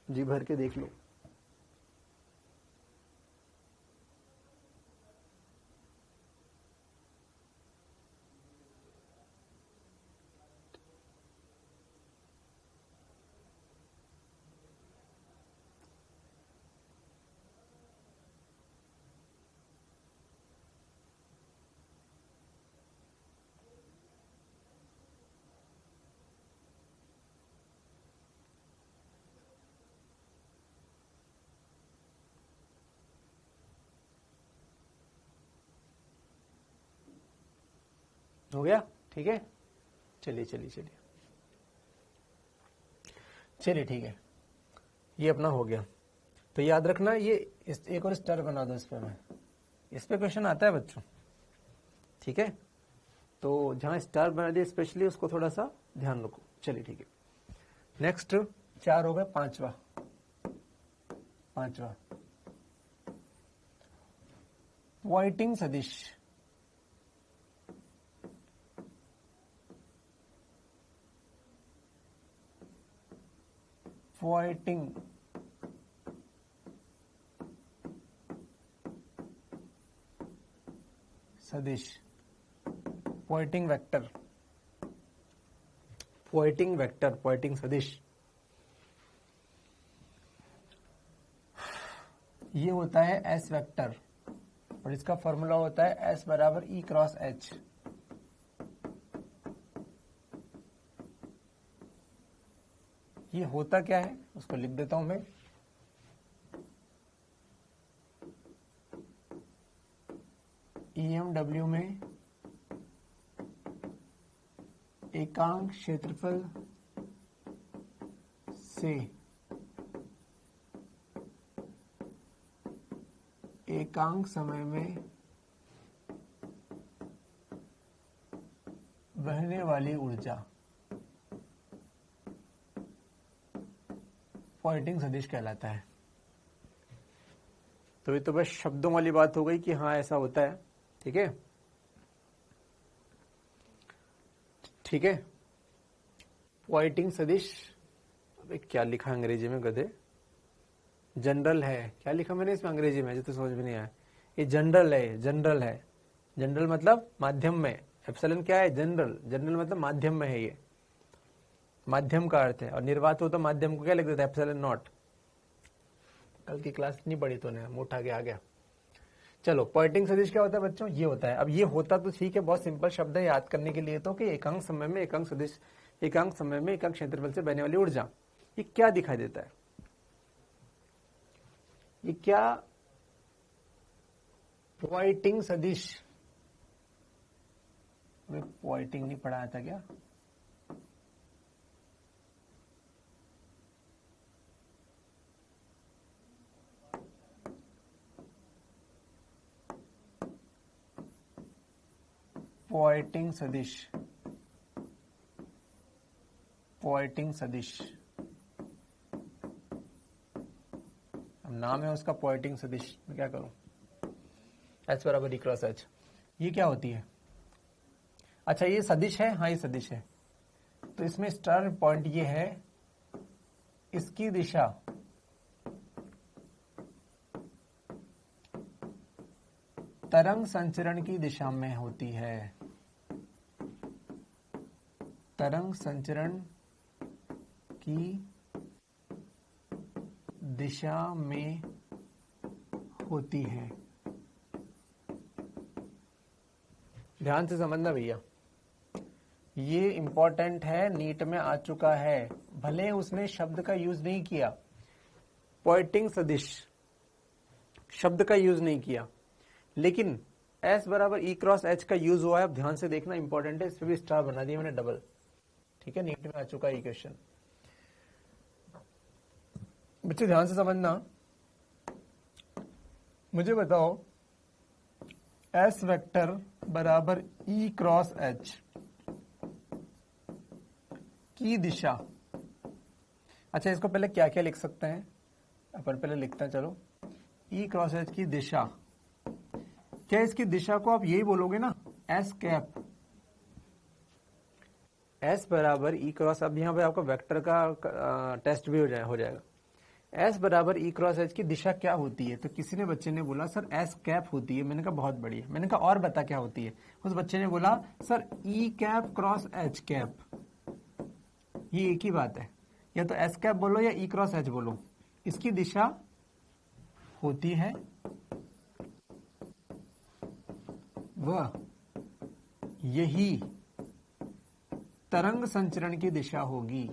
जी भर के देख लो। हो गया? ठीक है, चलिए चलिए चलिए चलिए, ठीक है, ये अपना हो गया। तो याद रखना, ये एक और स्टार बना दो इस पे। मैं इस पे क्वेश्चन आता है बच्चों, ठीक है? तो जहां स्टार बना दिया स्पेशली उसको थोड़ा सा ध्यान रखो। चलिए ठीक है, नेक्स्ट 4 हो गया, पांचवा पॉइंटिंग सदिश। पॉइंटिंग सदिश, पॉइंटिंग वेक्टर, पॉइंटिंग सदिश। ये होता है एस वेक्टर और इसका फॉर्मूला होता है एस बराबर ई क्रॉस एच। ये होता क्या है उसको लिख देता हूं मैं। ईएमडब्ल्यू में एकांक क्षेत्रफल से एकांक समय में बहने वाली ऊर्जा पॉइंटिंग सदिश कहलाता है। तो ये तो बस शब्दों वाली बात हो गई कि हाँ ऐसा होता है। ठीक है, ठीक है। पॉइंटिंग सदिश, अबे क्या लिखा अंग्रेजी में गधे, जनरल है, क्या लिखा मैंने इसमें अंग्रेजी में जो तो समझ में नहीं आया। ये जनरल है, जनरल है, जनरल मतलब माध्यम में। एप्सिलॉन क्या है, जनरल, जनरल मतलब माध्यम में है, ये माध्यम का अर्थ है। और निर्वात हो तो माध्यम को क्या लिख देता है, एप्सिलॉन नॉट। कल की क्लास नहीं पढ़ी तूने, मुठ आगे आ गया। चलो, पॉइंटिंग सदिश क्या होता है बच्चों, ये होता है। अब ये होता तो ठीक है, बहुत सिंपल शब्द है याद करने के लिए तो, कि एकांक समय में एकांक सदिश, एकांक समय में एकांक क्षेत्रफल से बहने वाली ऊर्जा, ये क्या दिखाई देता है, ये क्या पॉइंटिंग सदिश, पॉइंटिंग नहीं पढ़ाया था क्या, पॉइंटिंग सदिश, पॉइंटिंग सदिश, अब नाम है उसका पॉइंटिंग सदिश, मैं क्या करूं, एच बराबर ई क्रॉस एच, ये क्या होती है। अच्छा ये सदिश है, हाँ ये सदिश है। तो इसमें स्टार पॉइंट ये है, इसकी दिशा तरंग संचरण की दिशा में होती है, तरंग संचरण की दिशा में होती है। ध्यान से समझना भैया, ये इंपॉर्टेंट है, नीट में आ चुका है, भले उसने शब्द का यूज नहीं किया, पॉइंटिंग सदिश शब्द का यूज नहीं किया, लेकिन S बराबर ई क्रॉस एच का यूज हुआ है। अब ध्यान से देखना, इंपॉर्टेंट है, इस पे भी स्टार बना दिया मैंने डबल। ठीक है, नीट में आ चुका है ये क्वेश्चन, बच्चे ध्यान से समझना। मुझे बताओ S वेक्टर बराबर ई क्रॉस एच की दिशा, अच्छा इसको पहले क्या क्या लिख सकते हैं, अपन पहले लिखते हैं, चलो। ई क्रॉस एच की दिशा, क्या इसकी दिशा को आप यही बोलोगे ना, एस कैप, एस बराबर ई क्रॉस, अब यहां पे आपका वेक्टर का टेस्ट भी हो जाएगा। एस बराबर ई क्रॉस एच की दिशा क्या होती है, तो किसी ने बच्चे ने बोला सर एस कैप होती है। मैंने कहा बहुत बढ़िया, मैंने कहा और बता क्या होती है। उस बच्चे ने बोला सर ई कैप क्रॉस एच कैप, ये एक ही बात है, या तो एस कैप बोलो या ई क्रॉस एच बोलो, इसकी दिशा होती है वह यही तरंग संचरण की दिशा होगी,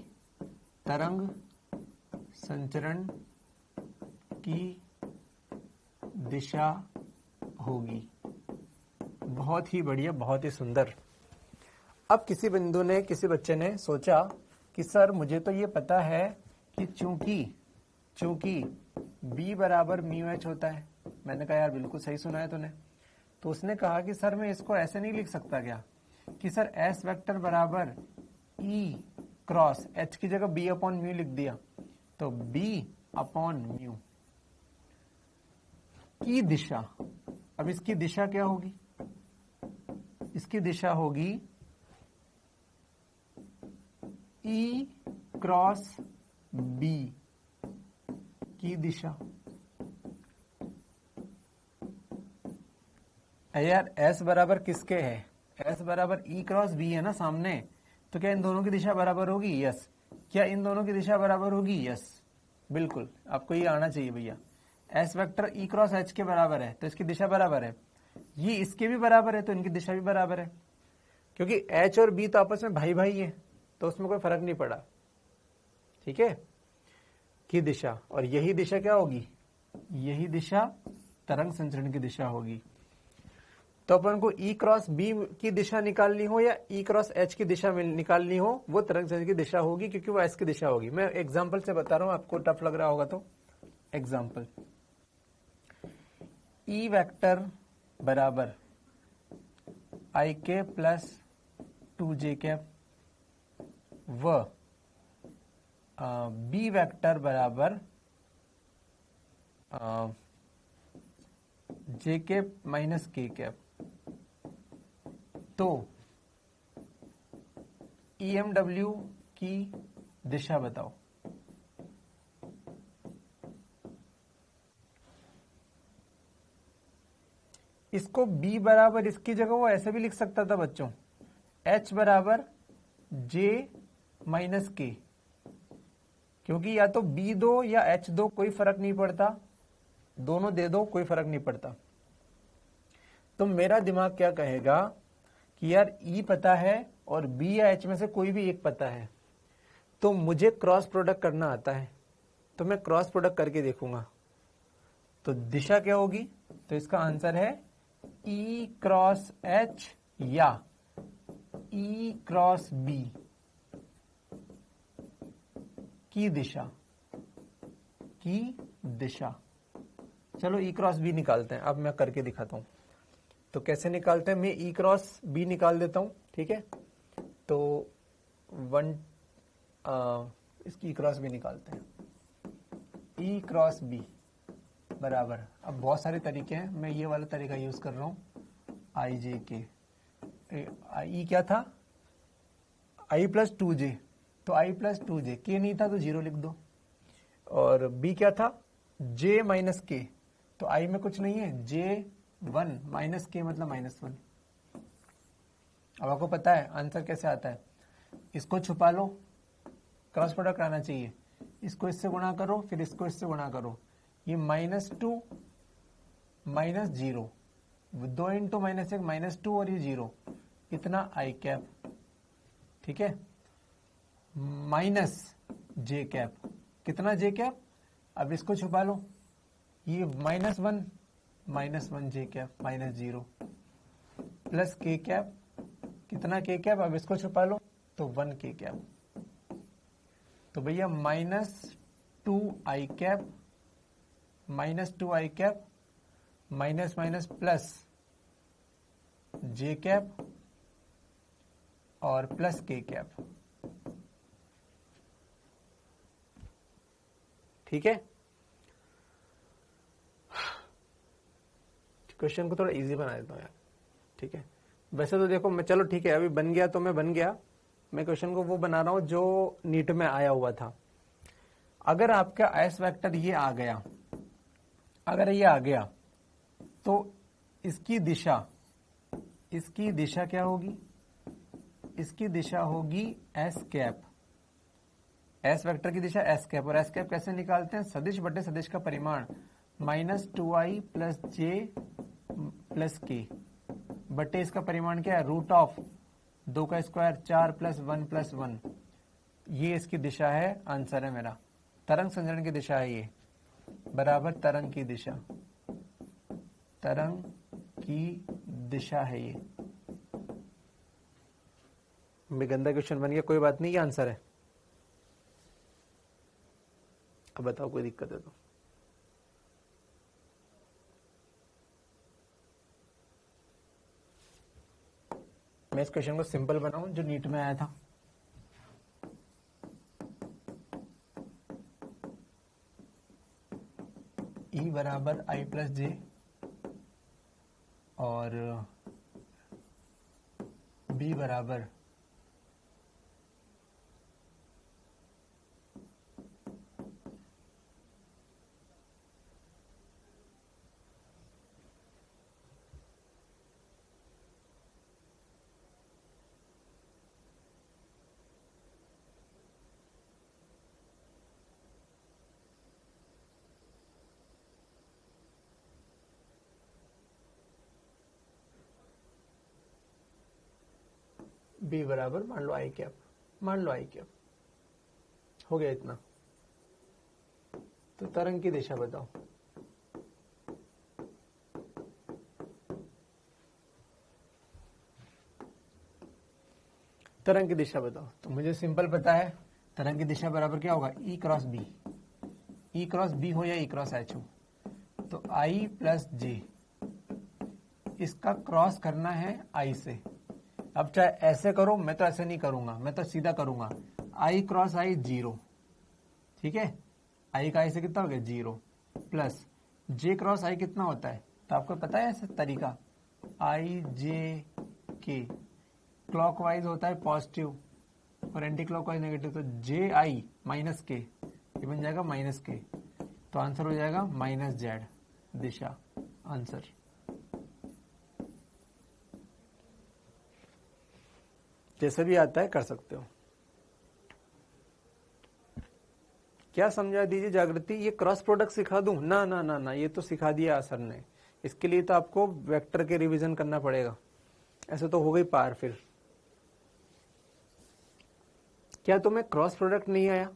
तरंग संचरण की दिशा होगी। बहुत ही बढ़िया, बहुत ही सुंदर। अब किसी बिंदु ने, किसी बच्चे ने सोचा कि सर मुझे तो ये पता है कि चूंकि B बराबर म्यू एच होता है। मैंने कहा यार बिल्कुल सही सुना है तूने। तो उसने कहा कि सर मैं इसको ऐसे नहीं लिख सकता क्या, कि सर S वेक्टर बराबर E क्रॉस H की जगह B अपॉन म्यू लिख दिया, तो B अपॉन म्यू की दिशा, अब इसकी दिशा क्या होगी, इसकी दिशा होगी E क्रॉस B की दिशा। यार S बराबर किसके है, S बराबर E क्रॉस B है ना सामने, तो क्या इन दोनों की दिशा बराबर होगी, यस। क्या इन दोनों की दिशा बराबर होगी, यस, बिल्कुल। आपको ये आना चाहिए भैया, S vector E cross H के बराबर है तो इसकी दिशा बराबर है, ये इसके भी बराबर है तो इनकी दिशा भी बराबर है, क्योंकि H और B तो आपस में भाई भाई है, तो उसमें कोई फर्क नहीं पड़ा। ठीक है, की दिशा, और यही दिशा क्या होगी, यही दिशा तरंग संचरण की दिशा होगी। तो अपन को E क्रॉस B की दिशा निकालनी हो या E क्रॉस H की दिशा में निकालनी हो, वो तरंग संचरण की दिशा होगी, क्योंकि वो S की दिशा होगी। मैं एग्जांपल से बता रहा हूं, आपको टफ लग रहा होगा तो एग्जांपल, E वेक्टर बराबर IK प्लस 2J कैप व बी वेक्टर बराबर जे कैप माइनस के कैप, तो ईएमडब्ल्यू की दिशा बताओ। इसको B बराबर इसकी जगह वो ऐसे भी लिख सकता था बच्चों, H बराबर J माइनस के, क्योंकि या तो B दो या H दो, कोई फर्क नहीं पड़ता, दोनों दे दो कोई फर्क नहीं पड़ता। तो मेरा दिमाग क्या कहेगा कि यार E पता है और B या H में से कोई भी एक पता है, तो मुझे क्रॉस प्रोडक्ट करना आता है, तो मैं क्रॉस प्रोडक्ट करके देखूंगा। तो दिशा क्या होगी, तो इसका आंसर है E क्रॉस H या E क्रॉस B की दिशा। चलो E क्रॉस B निकालते हैं, अब मैं करके दिखाता हूं। तो कैसे निकालते हैं, मैं E क्रॉस B निकाल देता हूं, ठीक है। तो इसकी E क्रॉस B निकालते हैं। E क्रॉस B बराबर, अब बहुत सारे तरीके हैं, मैं ये वाला तरीका यूज कर रहा हूं, आई जे के। ई क्या था, आई प्लस 2J, तो आई प्लस 2J, के नहीं था तो 0 लिख दो। और B क्या था, J माइनस के, तो आई में कुछ नहीं है, J1 माइनस के मतलब -1। अब आपको पता है आंसर कैसे आता है, इसको छुपा लो, क्रॉस प्रोडक्ट आना चाहिए, इसको इससे गुणा करो, फिर इसको इससे गुणा करो, ये -2 -0, 2 इंटू -1 -2 और ये 0, इतना आई कैप, ठीक है, माइनस जे कैप, कितना जे कैप, अब इसको छुपा लो, ये -1 जे कैप -0, प्लस के कैप, कितना के कैप, अब इसको छुपा लो तो 1 के कैप। तो भैया -2 आई कैप, -2 आई कैप, माइनस माइनस प्लस जे कैप और प्लस के कैप, ठीक है। क्वेश्चन को थोड़ा इजी बना देता हूं यार, ठीक है। वैसे तो देखो मैं, चलो ठीक है, अभी बन गया तो मैं बन गया, मैं क्वेश्चन को वो बना रहा हूं जो नीट में आया हुआ था। अगर आपका एस वेक्टर ये आ गया, अगर ये आ गया तो इसकी दिशा क्या होगी, इसकी दिशा होगी एस कैप, एस वेक्टर की दिशा एस कैप। और एस कैप कैसे निकालते हैं, सदिश बटे सदिश का परिमाण -2i प्लस जे प्लस के बटे इसका परिमाण क्या है, √2 का स्क्वायर 4 + 1 + 1, ये इसकी दिशा है, आंसर है मेरा। तरंग संचरण की दिशा है ये, बराबर तरंग की दिशा है ये। गंदा क्वेश्चन बन गया, कोई बात नहीं, ये आंसर है। अब बताओ कोई दिक्कत है तो। मैं इस क्वेश्चन को सिंपल बनाऊं जो नीट में आया था। E बराबर I प्लस जे और B बराबर B बराबर मान लो आई कैप, हो गया इतना। तो तरंग की दिशा बताओ। तरंग की दिशा बताओ, तो मुझे सिंपल पता है, तरंग की दिशा बराबर क्या होगा, E cross B, E cross B हो या E क्रॉस H हो, तो I प्लस J, इसका क्रॉस करना है I से। अब चाहे ऐसे करो, मैं तो ऐसे नहीं करूंगा, मैं तो सीधा करूंगा, I क्रॉस I 0, ठीक है, आई का आई से कितना हो गया 0 प्लस जे क्रॉस आई कितना होता है, तो आपको पता है ऐसा तरीका, आई जे के क्लॉकवाइज होता है पॉजिटिव और एंटी क्लॉकवाइज नेगेटिव, तो जे आई माइनस के, ये बन जाएगा माइनस के, तो आंसर हो जाएगा माइनस जेड दिशा आंसर। जैसे भी आता है कर सकते हो। क्या समझा दीजिए जागृति, ये क्रॉस प्रोडक्ट सिखा दूं? ना ना ना ना, ये तो सिखा दिया सर ने, इसके लिए तो आपको वेक्टर के रिवीजन करना पड़ेगा, ऐसे तो हो गई पार। फिर क्या तुम्हें क्रॉस प्रोडक्ट नहीं आया?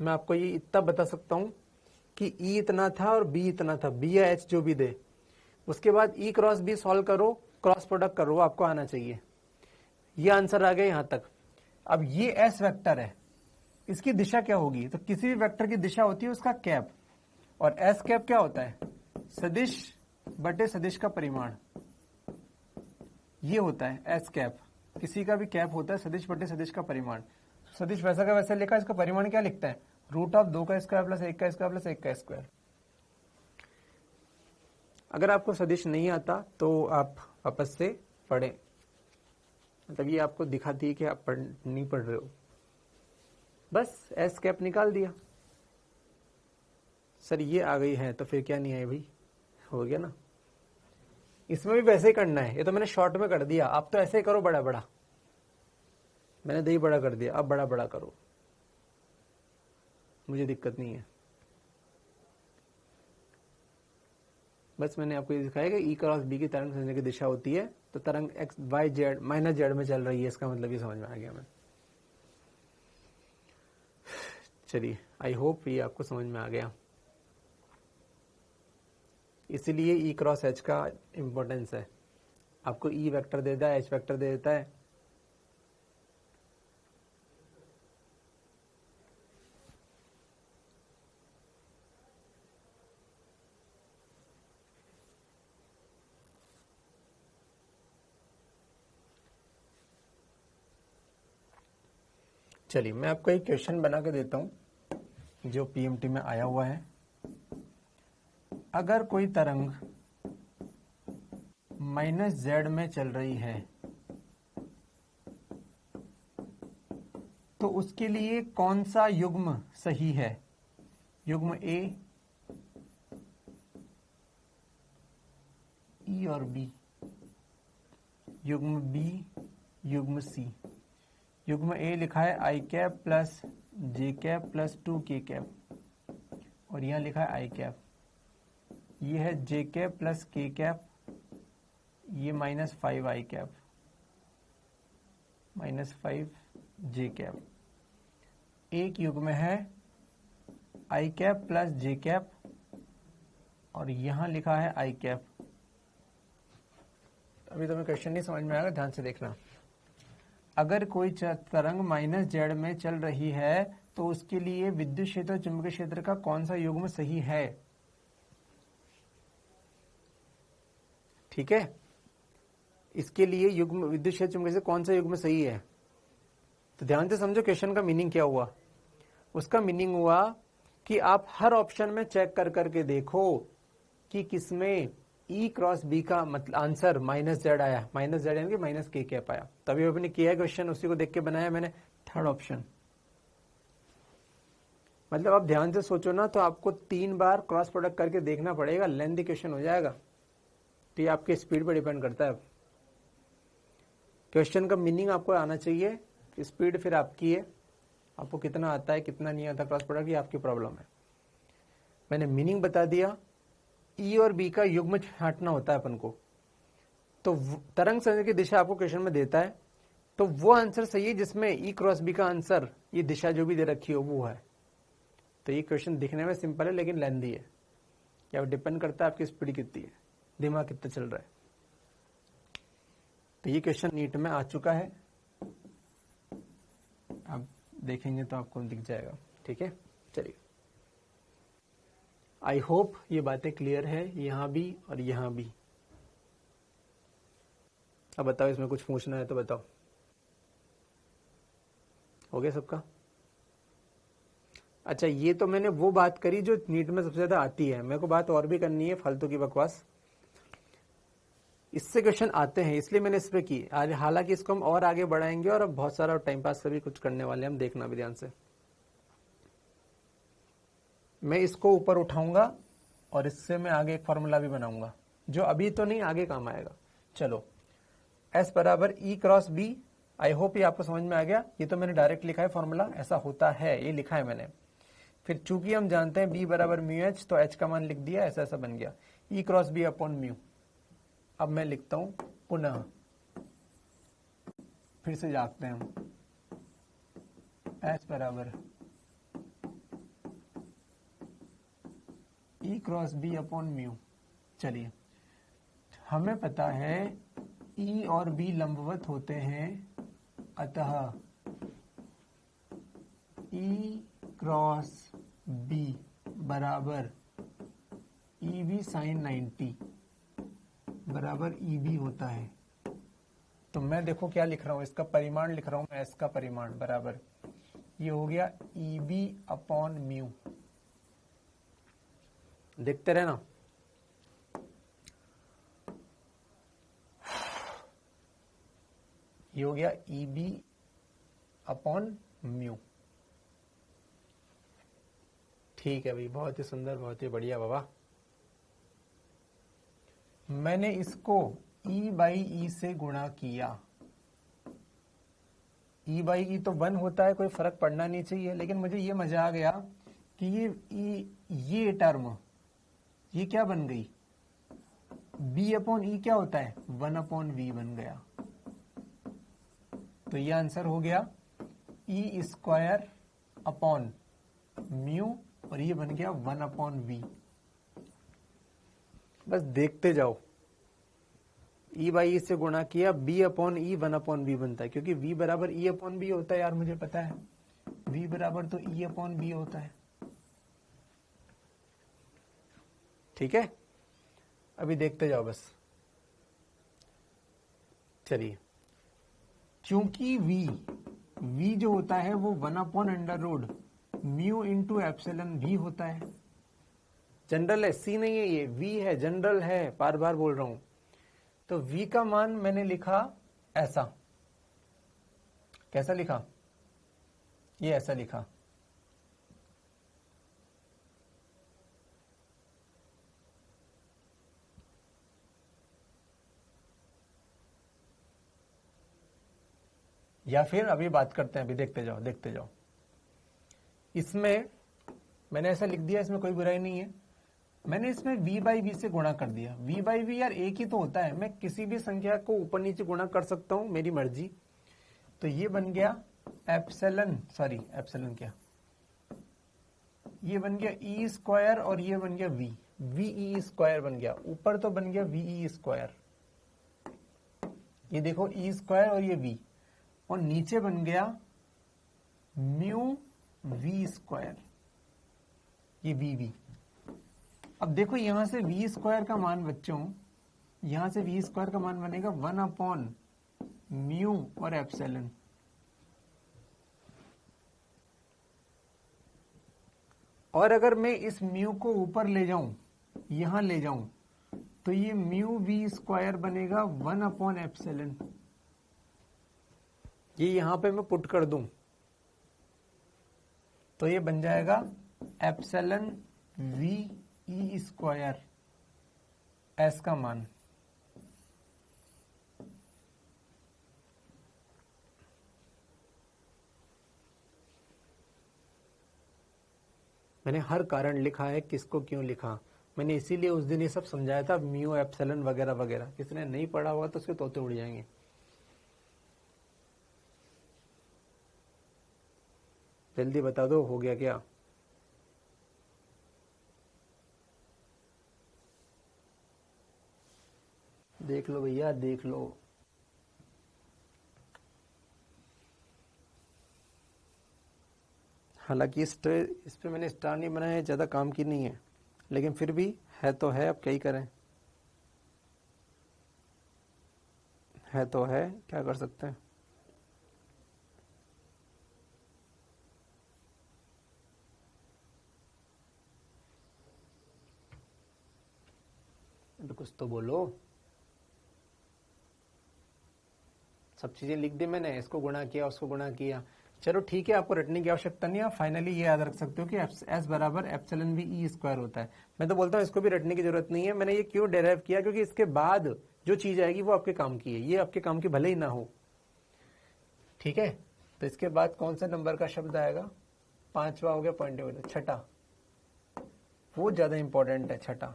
मैं आपको ये इतना बता सकता हूं कि ई इतना था और बी इतना था, बी या एच जो भी दे, उसके बाद ई क्रॉस बी सॉल्व करो, क्रॉस प्रोडक्ट करो, आपको आना चाहिए। ये आंसर आ गया यहां तक। अब ये एस वेक्टर है, इसकी दिशा क्या होगी? तो किसी भी वेक्टर की दिशा होती है उसका कैप, और एस कैप क्या होता है? सदिश बटे सदिश का परिमाण, ये होता है एस कैप। किसी का भी कैप होता है सदिश बटे सदिश का परिमाण। सदिश वैसा का वैसा लिखा, इसका परिमाण क्या लिखता है? रूट ऑफ 2 का स्क्वायर प्लस 1 का स्क्वायर प्लस 1 का स्क्वायर। अगर आपको सदिश नहीं आता तो आप वापस से पढ़ें, मतलब ये आपको दिखाती है कि आप नहीं पढ़ रहे हो। बस एस कैप निकाल दिया। सर ये आ गई है तो फिर क्या नहीं आई भाई, हो गया ना। इसमें भी वैसे ही करना है, ये तो मैंने शॉर्ट में कर दिया, आप तो ऐसे ही करो बड़ा बड़ा, मैंने दही बड़ा कर दिया, अब बड़ा बड़ा करो, मुझे दिक्कत नहीं है। बस मैंने आपको ये दिखाया कि ई क्रॉस बी की तरंग संचरण की दिशा होती है, तो तरंग X Y Z minus Z में चल रही है, इसका मतलब ये समझ में आ गया मैं। चलिए, आई होप ये आपको समझ में आ गया। इसीलिए ई क्रॉस एच का इंपॉर्टेंस है। आपको ई वेक्टर दे देता है, एच वेक्टर दे देता है, चलिए मैं आपको एक क्वेश्चन बना के देता हूं जो पीएमटी में आया हुआ है। अगर कोई तरंग माइनस जेड में चल रही है तो उसके लिए कौन सा युग्म सही है? युग्म ए, ई और बी, युग्म बी, युग्म सी। युग्म ए लिखा है आई कैप प्लस जे कैप प्लस 2 के कैप, और यहां लिखा है आई कैप। ये है जे कैप प्लस के कैप, ये -5 आई कैप, -5 जे कैप। एक युग्म है आई कैप प्लस जे कैप, और यहां लिखा है आई कैप। अभी तुम्हें क्वेश्चन नहीं समझ में आएगा, ध्यान से देखना। अगर कोई तरंग माइनस जेड में चल रही है तो उसके लिए विद्युत क्षेत्र और चुंबकीय क्षेत्र का कौन सा युग्म सही है? ठीक है, इसके लिए युग्म विद्युत क्षेत्र चुंबकीय क्षेत्र कौन सा युग्म सही है? तो ध्यान से समझो क्वेश्चन का मीनिंग क्या हुआ। उसका मीनिंग हुआ कि आप हर ऑप्शन में चेक कर करके देखो कि किसमें ई क्रॉस बी का मतलब आंसर माइनस जेड आया, माइनस जेड यानी कि माइनस के कैप आया। तभी आपने किया है क्वेश्चन, उसी को देख के बनाया मैंने थर्ड ऑप्शन। मतलब आप ध्यान से सोचो ना, तो आपको 3 बार क्रॉस प्रोडक्ट करके देखना पड़ेगा, लेंथी क्वेश्चन हो जाएगा। तो ये आपके स्पीड पर डिपेंड करता है। क्वेश्चन का मीनिंग आपको आना चाहिए, स्पीड फिर आपकी है, आपको कितना आता है कितना नहीं आता क्रॉस प्रोडक्ट, ये आपकी प्रॉब्लम है। मैंने मीनिंग बता दिया। ई और बी का युग्म छांटना होता है अपन को, तो तरंग संचरण की दिशा आपको क्वेश्चन में देता है, तो वो आंसर सही है जिसमें ई क्रॉस बी का आंसर, ये दिशा जो भी दे रखी हो वो है। तो ये क्वेश्चन दिखने में सिंपल है लेकिन लेंथी है, क्या डिपेंड करता है आपकी स्पीड कितनी है, दिमाग कितना चल रहा है। तो ये क्वेश्चन नीट में आ चुका है, आप देखेंगे तो आपको दिख जाएगा। ठीक है, चलिए, आई होप ये बातें क्लियर है, यहां भी और यहां भी। अब बताओ, इसमें कुछ पूछना है तो बताओ। हो गया सबका? अच्छा, ये तो मैंने वो बात करी जो नीट में सबसे ज्यादा आती है, मेरे को बात और भी करनी है, फालतू की बकवास। इससे क्वेश्चन आते हैं इसलिए मैंने इस पे की आज, हालांकि इसको हम और आगे बढ़ाएंगे और अब बहुत सारा टाइम पास का भी कुछ करने वाले हैं हम, देखना भी ध्यान से। मैं इसको ऊपर उठाऊंगा और इससे मैं आगे एक फॉर्मूला भी बनाऊंगा जो अभी तो नहीं, आगे काम आएगा। चलो, S बराबर E cross B. I hope ये आपको समझ में आ गया। ये तो मैंने डायरेक्ट लिखा है फॉर्मूला, ऐसा होता है, ये लिखा है मैंने। फिर चूंकि हम जानते हैं B बराबर म्यू एच, तो H का मान लिख दिया, ऐसा ऐसा बन गया E cross B upon mu. अब मैं लिखता हूं पुनः, फिर से जागते हैं हम। S बराबर E cross B upon mu. चलिए, हमें पता है E और B लंबवत होते हैं, अतः E क्रॉस B बराबर EB साइन 90 बराबर EB होता है। तो मैं देखो क्या लिख रहा हूं, इसका परिमाण लिख रहा हूं मैं, S का परिमाण बराबर ये हो गया EB अपॉन म्यू। देखते रहना, ये हो गया EB अपॉन म्यू। ठीक है भाई, बहुत ही सुंदर, बहुत ही बढ़िया बाबा। मैंने इसको E बाई ई से गुणा किया। E बाई ई तो 1 होता है, कोई फर्क पड़ना नहीं चाहिए, लेकिन मुझे ये मजा आ गया कि ये टर्म ये क्या बन गई, B अपॉन ई क्या होता है, 1 अपॉन वी बन गया। तो ये आंसर हो गया E स्क्वायर अपॉन म्यू, और ये बन गया 1 अपॉन वी। बस देखते जाओ, E बाई ई से गुणा किया, B upon E 1 upon V बनता है, क्योंकि V बराबर E अपॉन बी होता है यार, मुझे पता है V बराबर तो E अपॉन बी होता है। ठीक है, अभी देखते जाओ बस। चलिए, क्योंकि V जो होता है वो 1 upon under root mu into epsilon भी होता है। जनरल है, सी नहीं है, ये V है, जनरल है, बार बार बोल रहा हूं। तो V का मान मैंने लिखा ऐसा, कैसा लिखा, ये ऐसा लिखा। या फिर अभी बात करते हैं, अभी देखते जाओ, देखते जाओ। इसमें मैंने ऐसा लिख दिया, इसमें कोई बुराई नहीं है। मैंने इसमें V बाई वी से गुणा कर दिया। V बाई वी यार एक ही तो होता है, मैं किसी भी संख्या को ऊपर नीचे गुणा कर सकता हूं, मेरी मर्जी। तो ये बन गया एप्सिलॉन, सॉरी एप्सिलॉन क्या, ये बन गया E स्क्वायर और ये बन गया VE स्क्वायर बन गया। ऊपर तो बन गया VE स्क्वायर, ये देखो E स्क्वायर और ये V, और नीचे बन गया म्यू V स्क्वायर, ये VV। अब देखो यहां से V स्क्वायर का मान बच्चों, यहां से V स्क्वायर का मान बनेगा 1 अपॉन म्यू और एप्सिलॉन। और अगर मैं इस म्यू को ऊपर ले जाऊं, यहां ले जाऊं, तो ये म्यू V स्क्वायर बनेगा 1 अपॉन एप्सिलॉन। ये यहां पे मैं पुट कर दूं तो ये बन जाएगा एप्सिलॉन VE स्क्वायर, S का मान। मैंने हर कारण लिखा है, किसको क्यों लिखा, मैंने इसीलिए उस दिन ये सब समझाया था, म्यू एप्सिलॉन वगैरह वगैरह। किसने नहीं पढ़ा होगा तो उसके तोते उड़ जाएंगे। जल्दी बता दो, हो गया क्या? देख लो भैया, देख लो। हालांकि इस पे मैंने स्टार नहीं बनाया है, ज़्यादा काम की नहीं है, लेकिन फिर भी है तो है, अब क्या ही करें, है तो है, क्या कर सकते हैं। तो कुछ तो बोलो। सब चीजें लिख दी मैंने, इसको गुणा किया उसको गुणा किया, चलो ठीक है, आपको रटने की आवश्यकता नहीं है। आप फाइनली ये याद रख सकते हो कि एस बराबर एप्सिलॉन वी ई स्क्वायर होता है। मैं तो बोलता हूँ इसको भी रटने की जरूरत नहीं है। मैंने ये क्यों डेराइव किया, क्योंकि इसके बाद जो चीज आएगी वो आपके काम की है, ये आपके काम की भले ही ना हो। ठीक है, तो इसके बाद कौन सा नंबर का शब्द आएगा? 5वां हो गया पॉइंट, छठा, वो ज्यादा इंपॉर्टेंट है। छठा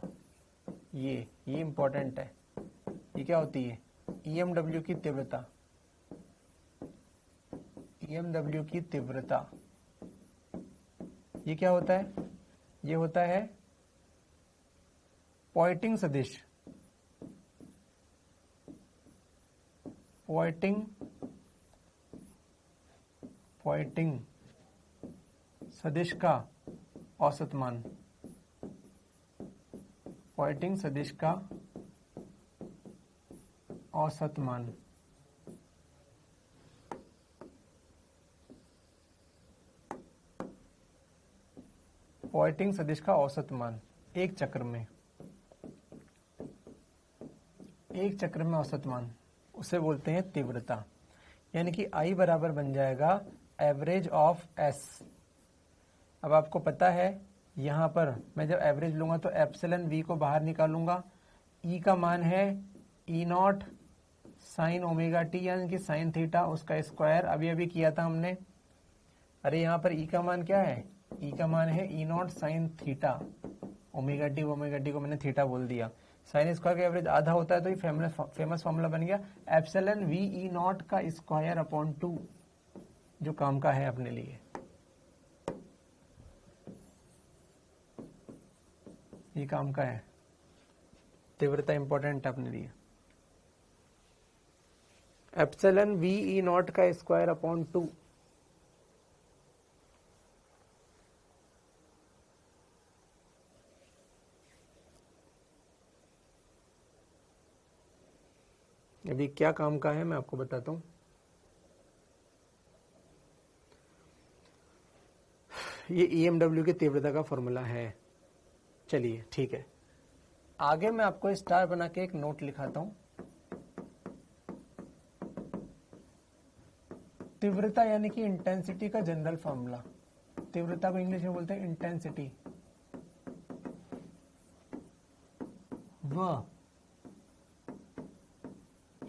ये इंपॉर्टेंट है। ये क्या होती है? ईएमडब्ल्यू की तीव्रता। ईएमडब्ल्यू की तीव्रता ये क्या होता है? ये होता है पॉइंटिंग सदिश। पॉइंटिंग सदिश का औसत मान। पॉइंटिंग सदिश का औसत मान। पॉइंटिंग सदिश का औसत मान एक चक्र में औसत मान, उसे बोलते हैं तीव्रता। यानी कि I बराबर बन जाएगा एवरेज ऑफ S। अब आपको पता है यहां पर मैं जब एवरेज लूंगा तो एप्सिलॉन V को बाहर निकालूंगा। E का मान है E not sine omega T, यानी कि साइन थीटा, उसका स्क्वायर अभी अभी किया था हमने। अरे यहाँ पर E का मान क्या है? E का मान है E not sine theta, omega T को मैंने थीटा बोल दिया। साइन स्क्वायर का एवरेज आधा होता है, तो ये फेमस फॉर्मूला बन गया एप्सिलॉन वी ई नॉट का स्क्वायर अपॉन 2, जो काम का है अपने लिए। ये काम का है, तीव्रता इंपॉर्टेंट है अपने लिए। एप्सिलॉन वी ई नॉट का स्क्वायर अपॉन 2। अभी क्या काम का है मैं आपको बताता हूं। ये ईएमडब्ल्यू की तीव्रता का फॉर्मूला है। चलिए ठीक है, आगे मैं आपको स्टार बना के एक नोट लिखाता हूं। तीव्रता यानी कि इंटेंसिटी का जनरल फॉर्मूला। तीव्रता को इंग्लिश में बोलते हैं इंटेंसिटी। वह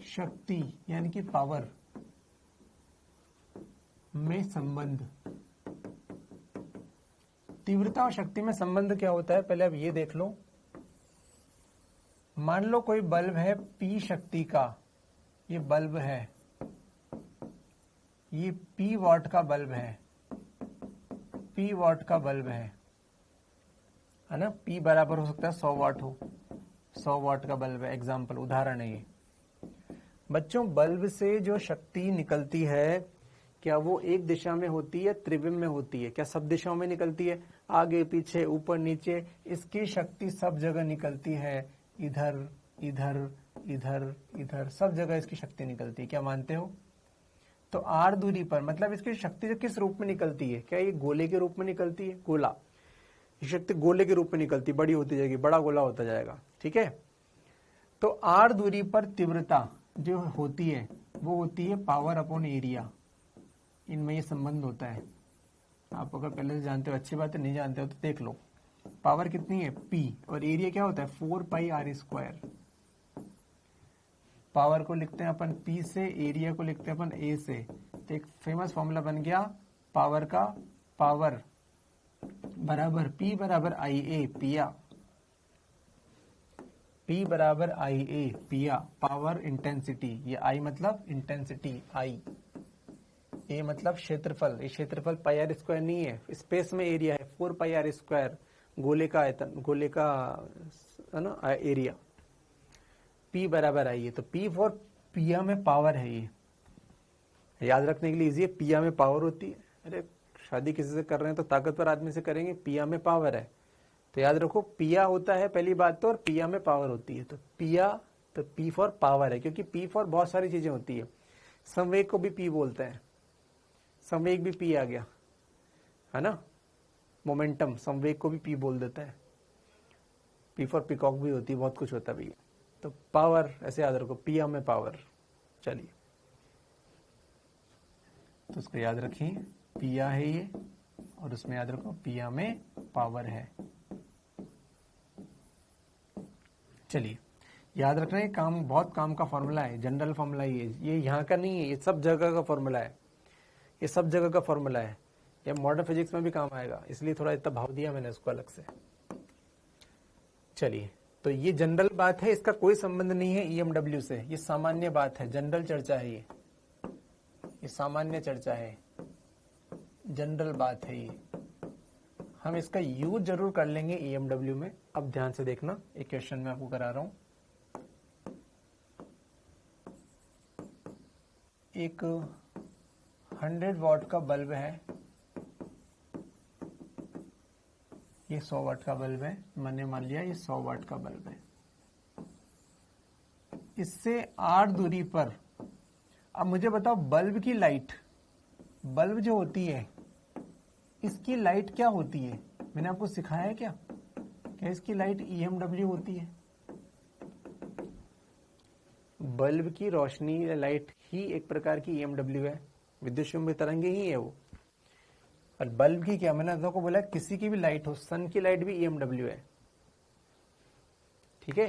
शक्ति यानी कि पावर में संबंध। तीव्रता और शक्ति में संबंध क्या होता है, पहले अब ये देख लो। मान लो कोई बल्ब है P शक्ति का, ये बल्ब है, ये P वॉट का बल्ब है, P वॉट का बल्ब है ना। P बराबर हो सकता है 100 वाट हो, 100 वाट का बल्ब है, एग्जाम्पल उदाहरण है ये। बच्चों, बल्ब से जो शक्ति निकलती है क्या वो एक दिशा में होती है, त्रिविम में होती है? क्या सब दिशाओं में निकलती है? आगे पीछे ऊपर नीचे, इसकी शक्ति सब जगह निकलती है। इधर इधर इधर इधर, सब जगह इसकी शक्ति निकलती है। क्या मानते हो? तो r दूरी पर, मतलब इसकी शक्ति जो किस रूप में निकलती है? क्या ये गोले के रूप में निकलती है? गोला, ये शक्ति गोले के रूप में निकलती, बड़ी होती जाएगी, बड़ा गोला होता जाएगा। ठीक है, तो r दूरी पर तीव्रता जो होती है वो होती है पावर अपॉन एरिया। इनमें ये संबंध होता है। आप अगर पहले से जानते हो अच्छी बात है, नहीं जानते हो तो देख लो। पावर कितनी है? P, और एरिया क्या होता है? 4 पाई आर स्क्वायर। पावर को लिखते हैं अपन P से, एरिया को लिखते हैं अपन A से। तो एक फेमस फॉर्मूला बन गया पावर का, पावर बराबर P बराबर IA पिया, P बराबर IA पिया, पावर इंटेंसिटी। ये I मतलब इंटेंसिटी, I ए मतलब क्षेत्रफल। ये क्षेत्रफल पाई आर स्क्वायर नहीं है, स्पेस में एरिया है 4 पाई आर स्क्वायर, गोले का आयतन, गोले का है ना एरिया। P बराबर आई है, तो P फॉर पिया में पावर है। ये याद रखने के लिए इजी है, पिया में पावर होती है। अरे शादी किसी से कर रहे हैं तो ताकतवर आदमी से करेंगे, पिया में पावर है, तो याद रखो पिया होता है पहली बात तो, और पिया में पावर होती है। तो पिया, तो P फॉर पावर है, क्योंकि P फॉर बहुत सारी चीजें होती है। संवेग को भी P बोलते हैं, संवेग भी P आ गया है ना। मोमेंटम संवेग को भी P बोल देता है। पी फॉर पिकॉक भी होती है, बहुत कुछ होता है भैया। तो पावर ऐसे याद रखो, पिया में पावर। चलिए तो उसको याद रखिए, पिया है ये, और उसमें याद रखो पिया में पावर है। चलिए याद रखना, ये काम बहुत काम का फॉर्मूला है, जनरल फॉर्मूला ये यहाँ का नहीं है, ये सब जगह का फॉर्मूला है, ये सब जगह का फॉर्मूला है, ये मॉडर्न फिजिक्स में भी काम आएगा, इसलिए थोड़ा इतना भाव दिया मैंने इसको अलग से। चलिए तो ये जनरल बात है, इसका कोई संबंध नहीं है ईएमडब्ल्यू से, ये सामान्य बात है, जनरल चर्चा है, ये सामान्य चर्चा है, जनरल बात है ये। हम इसका यूज जरूर कर लेंगे ईएमडब्ल्यू में। अब ध्यान से देखना, एक क्वेश्चन मैं आपको करा रहा हूं। एक 100 वाट का बल्ब है, ये 100 वाट का बल्ब है, मैंने मान लिया ये 100 वाट का बल्ब है। इससे 8 दूरी पर, अब मुझे बताओ बल्ब की लाइट, बल्ब जो होती है इसकी लाइट क्या होती है, मैंने आपको सिखाया है क्या इसकी लाइट ईएमडब्ल्यू होती है। बल्ब की रोशनी या लाइट ही एक प्रकार की ईएमडब्ल्यू है, विद्युत चुंबकीय तरंगे ही है वो। और बल्ब की क्या, मैंने आपको बोला किसी की भी लाइट हो, सन की लाइट भी ईएमडब्ल्यू है, ठीक है।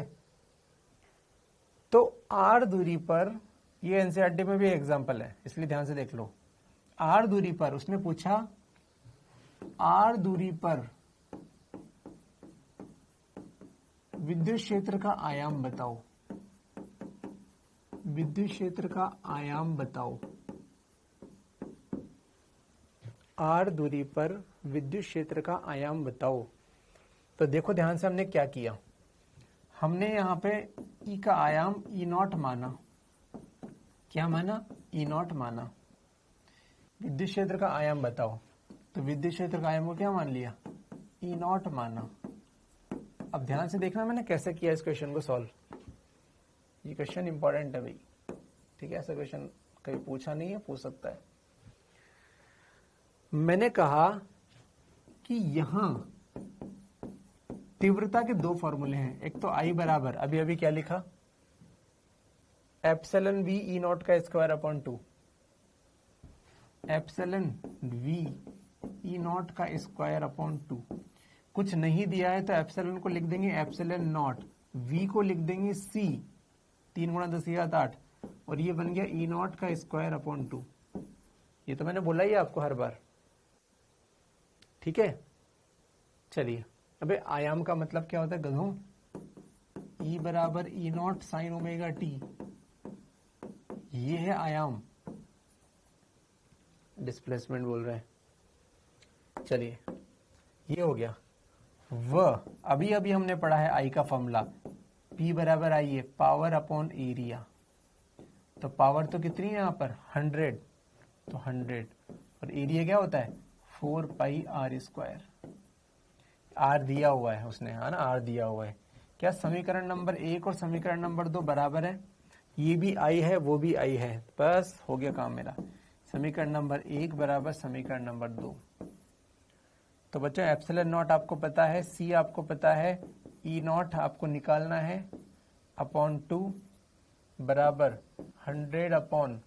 तो आर दूरी पर, ये एनसीईआरटी में भी एग्जांपल है इसलिए ध्यान से देख लो। आर दूरी पर उसने पूछा, आर दूरी पर विद्युत क्षेत्र का आयाम बताओ, विद्युत क्षेत्र का आयाम बताओ। आर दूरी पर विद्युत क्षेत्र का आयाम बताओ। तो देखो ध्यान से हमने क्या किया, हमने यहां पे ई का आयाम E0 माना, क्या माना, E0 माना। विद्युत क्षेत्र का आयाम बताओ, तो विद्युत क्षेत्र का आयाम को क्या मान लिया, E0 माना। अब ध्यान से देखना मैंने कैसे किया इस क्वेश्चन को सॉल्व, ये क्वेश्चन इंपॉर्टेंट है भाई, ठीक है। ऐसा क्वेश्चन कभी पूछा नहीं है, पूछ सकता है। मैंने कहा कि यहां तीव्रता के दो फॉर्मूले हैं, एक तो आई बराबर, अभी अभी क्या लिखा, एप्सिलॉन वी E0 का square upon 2, epsilon we E0 का स्क्वायर अपॉन 2। कुछ नहीं दिया है तो एप्सिलॉन को लिख देंगे एप्सिलॉन नॉट, वी को लिख देंगे सी, 3 गुणा 10⁸, और ये बन गया E0 का स्क्वायर अपॉन 2। ये तो मैंने बोला ही आपको हर बार, ठीक है। चलिए अबे आयाम का मतलब क्या होता है गधों, E बराबर E0 साइन ओमेगा टी, ये है आयाम, डिस्प्लेसमेंट बोल रहे हैं। चलिए ये हो गया। वह अभी अभी हमने पढ़ा है आई का फॉर्मूला, P बराबर आई है पावर अपॉन एरिया। तो पावर तो कितनी है यहाँ पर 100, तो 100, और एरिया क्या होता है 4 पाई आर स्क्वायर। आर दिया हुआ है उसने, है ना, आर दिया हुआ है। क्या समीकरण नंबर 1 और समीकरण नंबर 2 बराबर है, ये भी आई है वो भी आई है, बस हो गया काम मेरा। समीकरण नंबर 1 बराबर समीकरण नंबर 2। तो बच्चों एप्सिलॉन नॉट आपको पता है, सी आपको पता है, E0 आपको निकालना है अपॉन 2 बराबर 100 अपॉन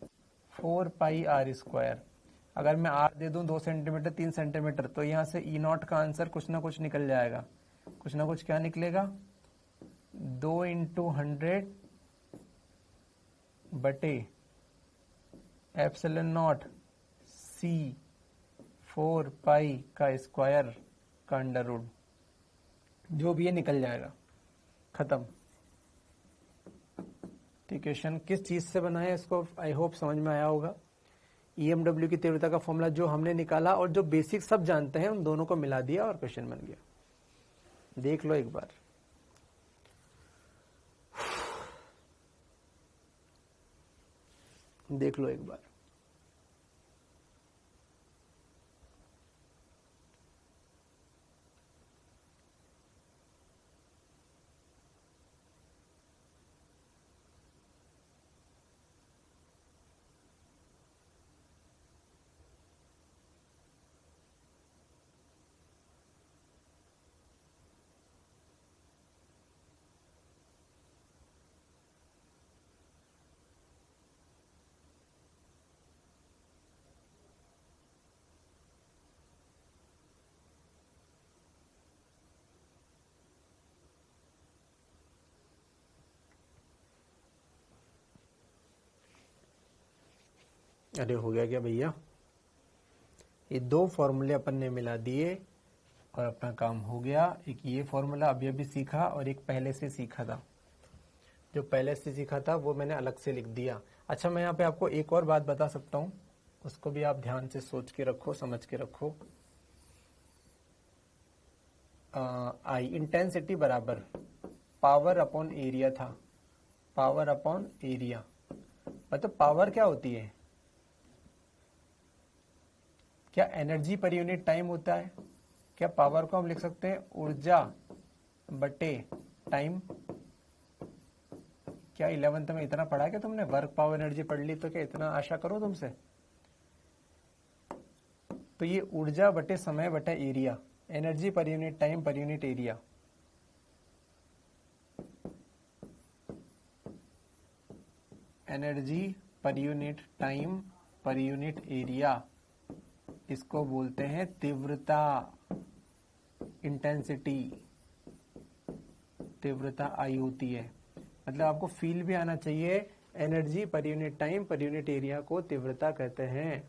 4 पाई आर स्क्वायर। अगर मैं आर दे दूं 2 सेंटीमीटर 3 सेंटीमीटर, तो यहां से E0 का आंसर कुछ ना कुछ निकल जाएगा, कुछ ना कुछ क्या निकलेगा, 2 इंटू 100 बटे एप्सिलॉन नॉट सी 4 पाई का स्क्वायर का अंडर रूट, जो भी है निकल जाएगा, खत्म। ठीक, क्वेश्चन किस चीज से बना है इसको आई होप समझ में आया होगा। ईएमडब्ल्यू की तीव्रता का फॉर्मूला जो हमने निकाला और जो बेसिक सब जानते हैं उन दोनों को मिला दिया और क्वेश्चन बन गया। देख लो एक बार, देख लो एक बार। अरे हो गया क्या भैया, ये दो फॉर्मूले अपन ने मिला दिए और अपना काम हो गया। एक ये फॉर्मूला अभी अभी सीखा और एक पहले से सीखा था। जो पहले से सीखा था वो मैंने अलग से लिख दिया। अच्छा, मैं यहाँ पे आपको एक और बात बता सकता हूँ, उसको भी आप ध्यान से सोच के रखो, समझ के रखो। आई इंटेंसिटी बराबर पावर अपॉन एरिया था। पावर अपॉन एरिया मतलब पावर क्या होती है? क्या एनर्जी पर यूनिट टाइम होता है? क्या पावर को हम लिख सकते हैं ऊर्जा बटे टाइम? क्या 11th में इतना पढ़ा क्या तुमने? वर्क पावर एनर्जी पढ़ ली तो क्या इतना आशा करो तुमसे? तो ये ऊर्जा बटे समय बटे area, energy per unit time per unit area. Energy per unit time per unit area, इसको बोलते हैं तीव्रता, इंटेंसिटी। तीव्रता आई होती है, मतलब आपको फील भी आना चाहिए। Energy per unit time per unit area को तीव्रता कहते हैं।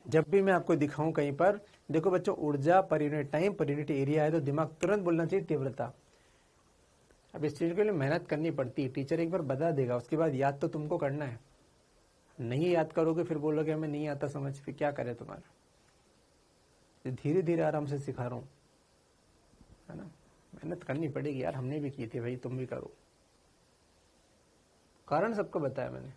जब भी मैं आपको दिखाऊं कहीं पर, देखो बच्चों, ऊर्जा per unit time per unit area है तो दिमाग तुरंत बोलना चाहिए तीव्रता। अब इस चीज के लिए मेहनत करनी पड़ती है, टीचर एक बार बता देगा, उसके बाद याद तो तुमको करना है। नहीं याद करोगे फिर बोलोगे हमें नहीं आता समझ, फिर क्या करे तुम्हारा। धीरे धीरे आराम से सिखा रहा हूं, है ना। मेहनत करनी पड़ेगी यार, हमने भी की थी भाई, तुम भी करो। कारण सबको बताया मैंने।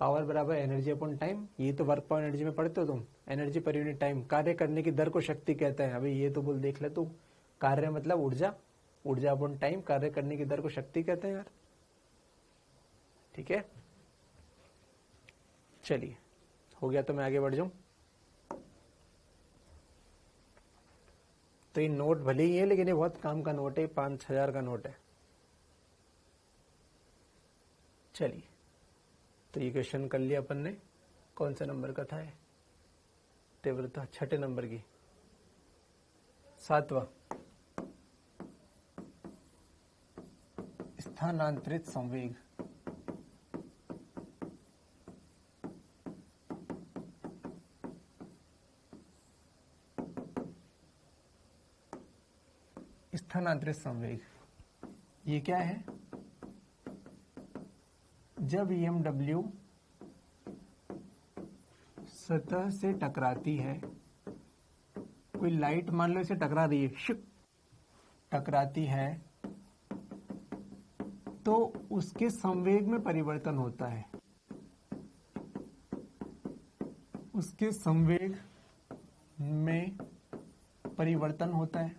पावर बराबर एनर्जी अपॉन टाइम, ये तो वर्क पावर एनर्जी में पढ़ते हो तुम। एनर्जी पर यूनिट टाइम, कार्य करने की दर को शक्ति कहते हैं। अभी ये तो बोल देख ले तू, कार्य मतलब ऊर्जा, ऊर्जा अपॉन टाइम, कार्य करने की दर को शक्ति कहते हैं यार। ठीक है, चलिए हो गया तो मैं आगे बढ़ जाऊं। तो ये नोट भले ही है लेकिन ये बहुत काम का नोट है, 5,000 का नोट है। चलिए, तो ये क्वेश्चन कर लिया अपन ने। कौन सा नंबर का था? तीव्रता 6 नंबर की, 7वां स्थानांतरित संवेग। स्थानांतरित संवेग ये क्या है? जब EMW सतह से टकराती है, कोई लाइट मान लो इसे टकरा रही है, शिक टकराती है, तो उसके संवेग में परिवर्तन होता है। उसके संवेग में परिवर्तन होता है।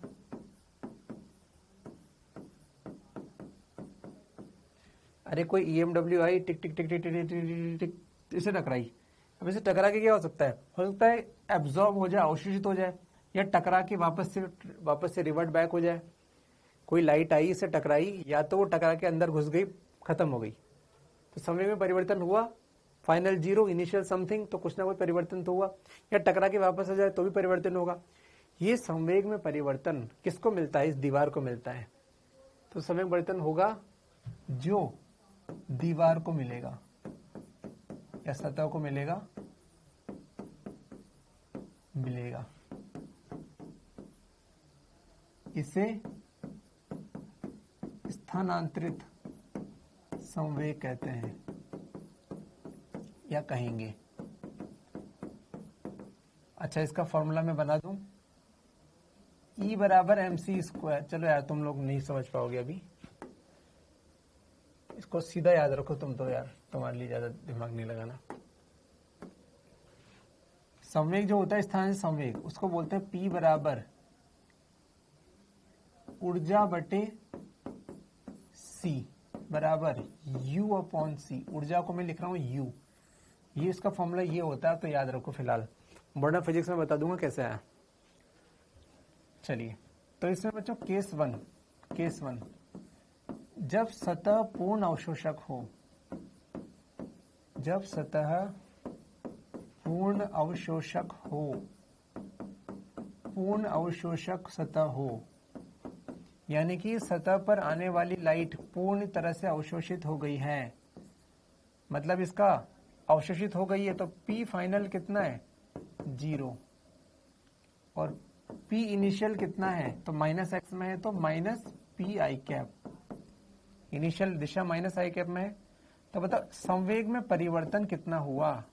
अरे कोई EMW आई, टिक टिक टिक टिक टिक टिक टिक, इसे टकराई। अब इसे टकरा के क्या हो सकता है? हो सकता है एब्जॉर्ब हो जाए, अवशोषित हो जाए, या टकरा के वापस से रिवर्ट बैक हो जाए। कोई लाइट आई, इसे टकराई, या तो वो टकरा के अंदर घुस गई, खत्म हो गई, तो समय में परिवर्तन हुआ। फाइनल 0, इनिशियल समथिंग, तो कुछ ना कुछ परिवर्तन तो हुआ। या टकरा के वापस आ जाए तो भी परिवर्तन होगा। ये संवेग में परिवर्तन किसको मिलता है? इस दीवार को मिलता है। तो संवेग परिवर्तन होगा जो दीवार को मिलेगा या सतह को मिलेगा, इसे स्थानांतरित संवेग कहते हैं या कहेंगे। अच्छा, इसका फॉर्मूला मैं बना दूं, E बराबर mc²। चलो यार तुम लोग नहीं समझ पाओगे अभी, इसको सीधा याद रखो तुम तो यार, तुम्हारे लिए ज्यादा दिमाग नहीं लगाना। संवेग जो होता है स्थानांतरित संवेग, उसको बोलते हैं P बराबर ऊर्जा बटे C बराबर U अपॉन C। ऊर्जा को मैं लिख रहा हूं U, ये इसका फॉर्मूला ये होता है, तो याद रखो। फिलहाल मॉडर्न फिजिक्स में बता दूंगा कैसे आया। चलिए, तो इसमें बच्चों केस वन, जब सतह पूर्ण अवशोषक हो, जब सतह पूर्ण अवशोषक हो, पूर्ण अवशोषक सतह हो, यानी कि सतह पर आने वाली लाइट पूर्ण तरह से अवशोषित हो गई है, मतलब इसका अवशोषित हो गई है, तो P फाइनल कितना है 0 और P इनिशियल कितना है, तो माइनस एक्स में है तो minus P I cap, initial Disha minus I cap में है। तो बताओ संवेग में परिवर्तन कितना हुआ,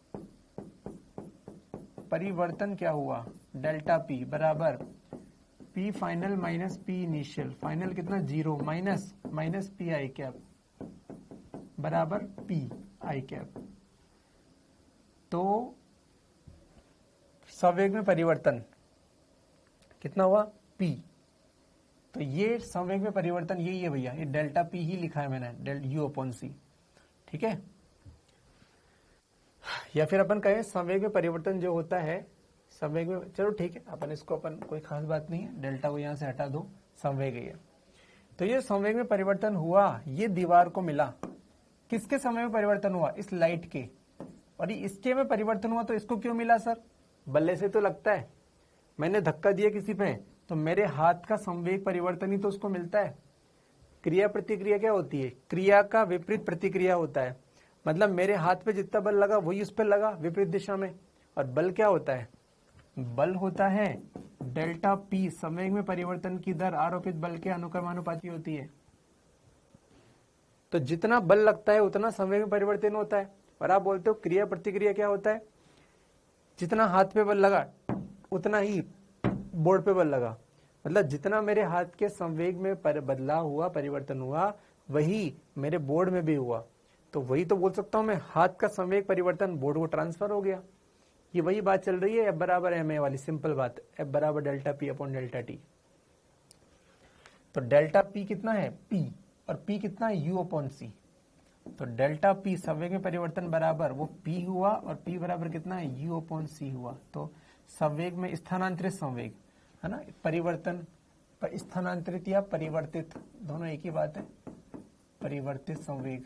परिवर्तन क्या हुआ, डेल्टा पी बराबर P final minus P initial, final कितना 0 minus minus P I cap बराबर पी आई कैप। तो संवेग में परिवर्तन कितना हुआ पी, तो ये संवेग में परिवर्तन यही है भैया, ये डेल्टा पी ही लिखा है मैंने, डेल यू अपॉन सी, ठीक है। या फिर अपन कहें संवेग में परिवर्तन जो होता है, संवेग में, चलो ठीक है अपन इसको, अपन कोई खास बात नहीं है, डेल्टा को यहां से हटा दो, संवेग है। तो ये संवेग में परिवर्तन हुआ, ये दीवार को मिला, किसके समय में परिवर्तन हुआ, इस लाइट के, और इसके में परिवर्तन हुआ तो इसको क्यों मिला सर, बल्ले से तो लगता है, मैंने धक्का दिया किसी पे तो मेरे हाथ का संवेग परिवर्तन ही तो उसको मिलता है। क्रिया प्रतिक्रिया क्या होती है, क्रिया का विपरीत प्रतिक्रिया होता है, मतलब मेरे हाथ पे जितना बल लगा वही उस पर लगा विपरीत दिशा में, और बल क्या होता है, बल होता है डेल्टा पी, संवेग में परिवर्तन की दर आरोपित बल के अनुक्रमानुपाती होती है। तो जितना बल लगता है उतना संवेग में परिवर्तन होता है, और आप बोलते हो क्रिया प्रतिक्रिया क्या होता है, जितना हाथ पे बल लगा उतना ही बोर्ड पे बल लगा, मतलब जितना मेरे हाथ के संवेग में बदलाव हुआ, परिवर्तन हुआ, वही मेरे बोर्ड में भी हुआ। तो वही तो बोल सकता हूं मैं, हाथ का संवेग परिवर्तन बोर्ड को ट्रांसफर हो गया। ये वही बात चल रही है एफ बराबर एम ए वाली सिंपल बात, एफ बराबर delta P upon delta T. तो डेल्टा पी कितना है पी, और पी कितना है यू अपॉन सी। तो डेल्टा पी संवेग में परिवर्तन बराबर वो पी हुआ, और पी बराबर कितना है यू अपॉन सी हुआ। तो संवेग में स्थानांतरित संवेग है ना, परिवर्तन स्थानांतरित या परिवर्तित दोनों एक ही बात है, परिवर्तित संवेग।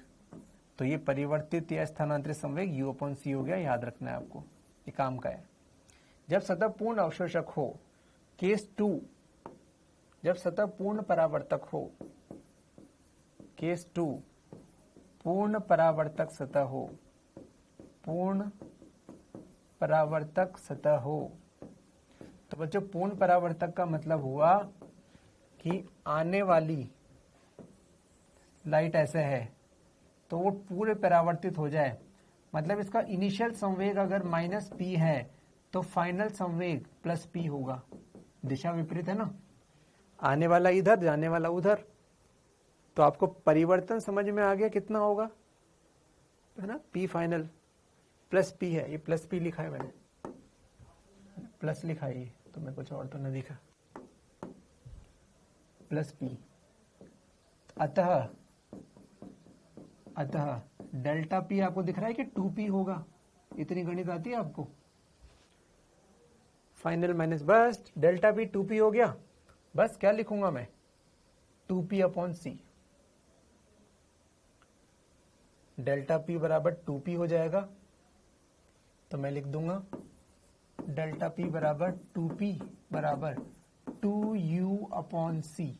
तो ये परिवर्तित या स्थानांतरित संवेग यू अपॉन सी हो गया, याद रखना है आपको, ये काम का है। जब सतह पूर्ण अवशोषक हो, केस 2, जब सतह पूर्ण परावर्तक हो, केस 2 पूर्ण परावर्तक सतह हो, पूर्ण परावर्तक सतह हो। तो बच्चों पूर्ण परावर्तक का मतलब हुआ कि आने वाली लाइट ऐसे है तो वो पूरे परावर्तित हो जाए, मतलब इसका इनिशियल संवेग अगर माइनस पी है तो फाइनल संवेग प्लस पी होगा, दिशा विपरीत है ना, आने वाला इधर जाने वाला उधर। तो आपको परिवर्तन समझ में आ गया कितना होगा, है ना, पी फाइनल प्लस पी है, ये प्लस पी लिखा है मैंने, प्लस लिखा है ये, तो मैं कुछ और तो नहीं लिखा, प्लस पी। अतः डेल्टा पी आपको दिख रहा है कि 2p होगा, इतनी गणित आती है आपको, फाइनल माइनस, बस डेल्टा पी 2p हो गया, बस क्या लिखूंगा मैं 2p अपॉन सी, डेल्टा पी बराबर 2p हो जाएगा। तो मैं लिख दूंगा डेल्टा पी बराबर 2p बराबर 2u अपॉन सी।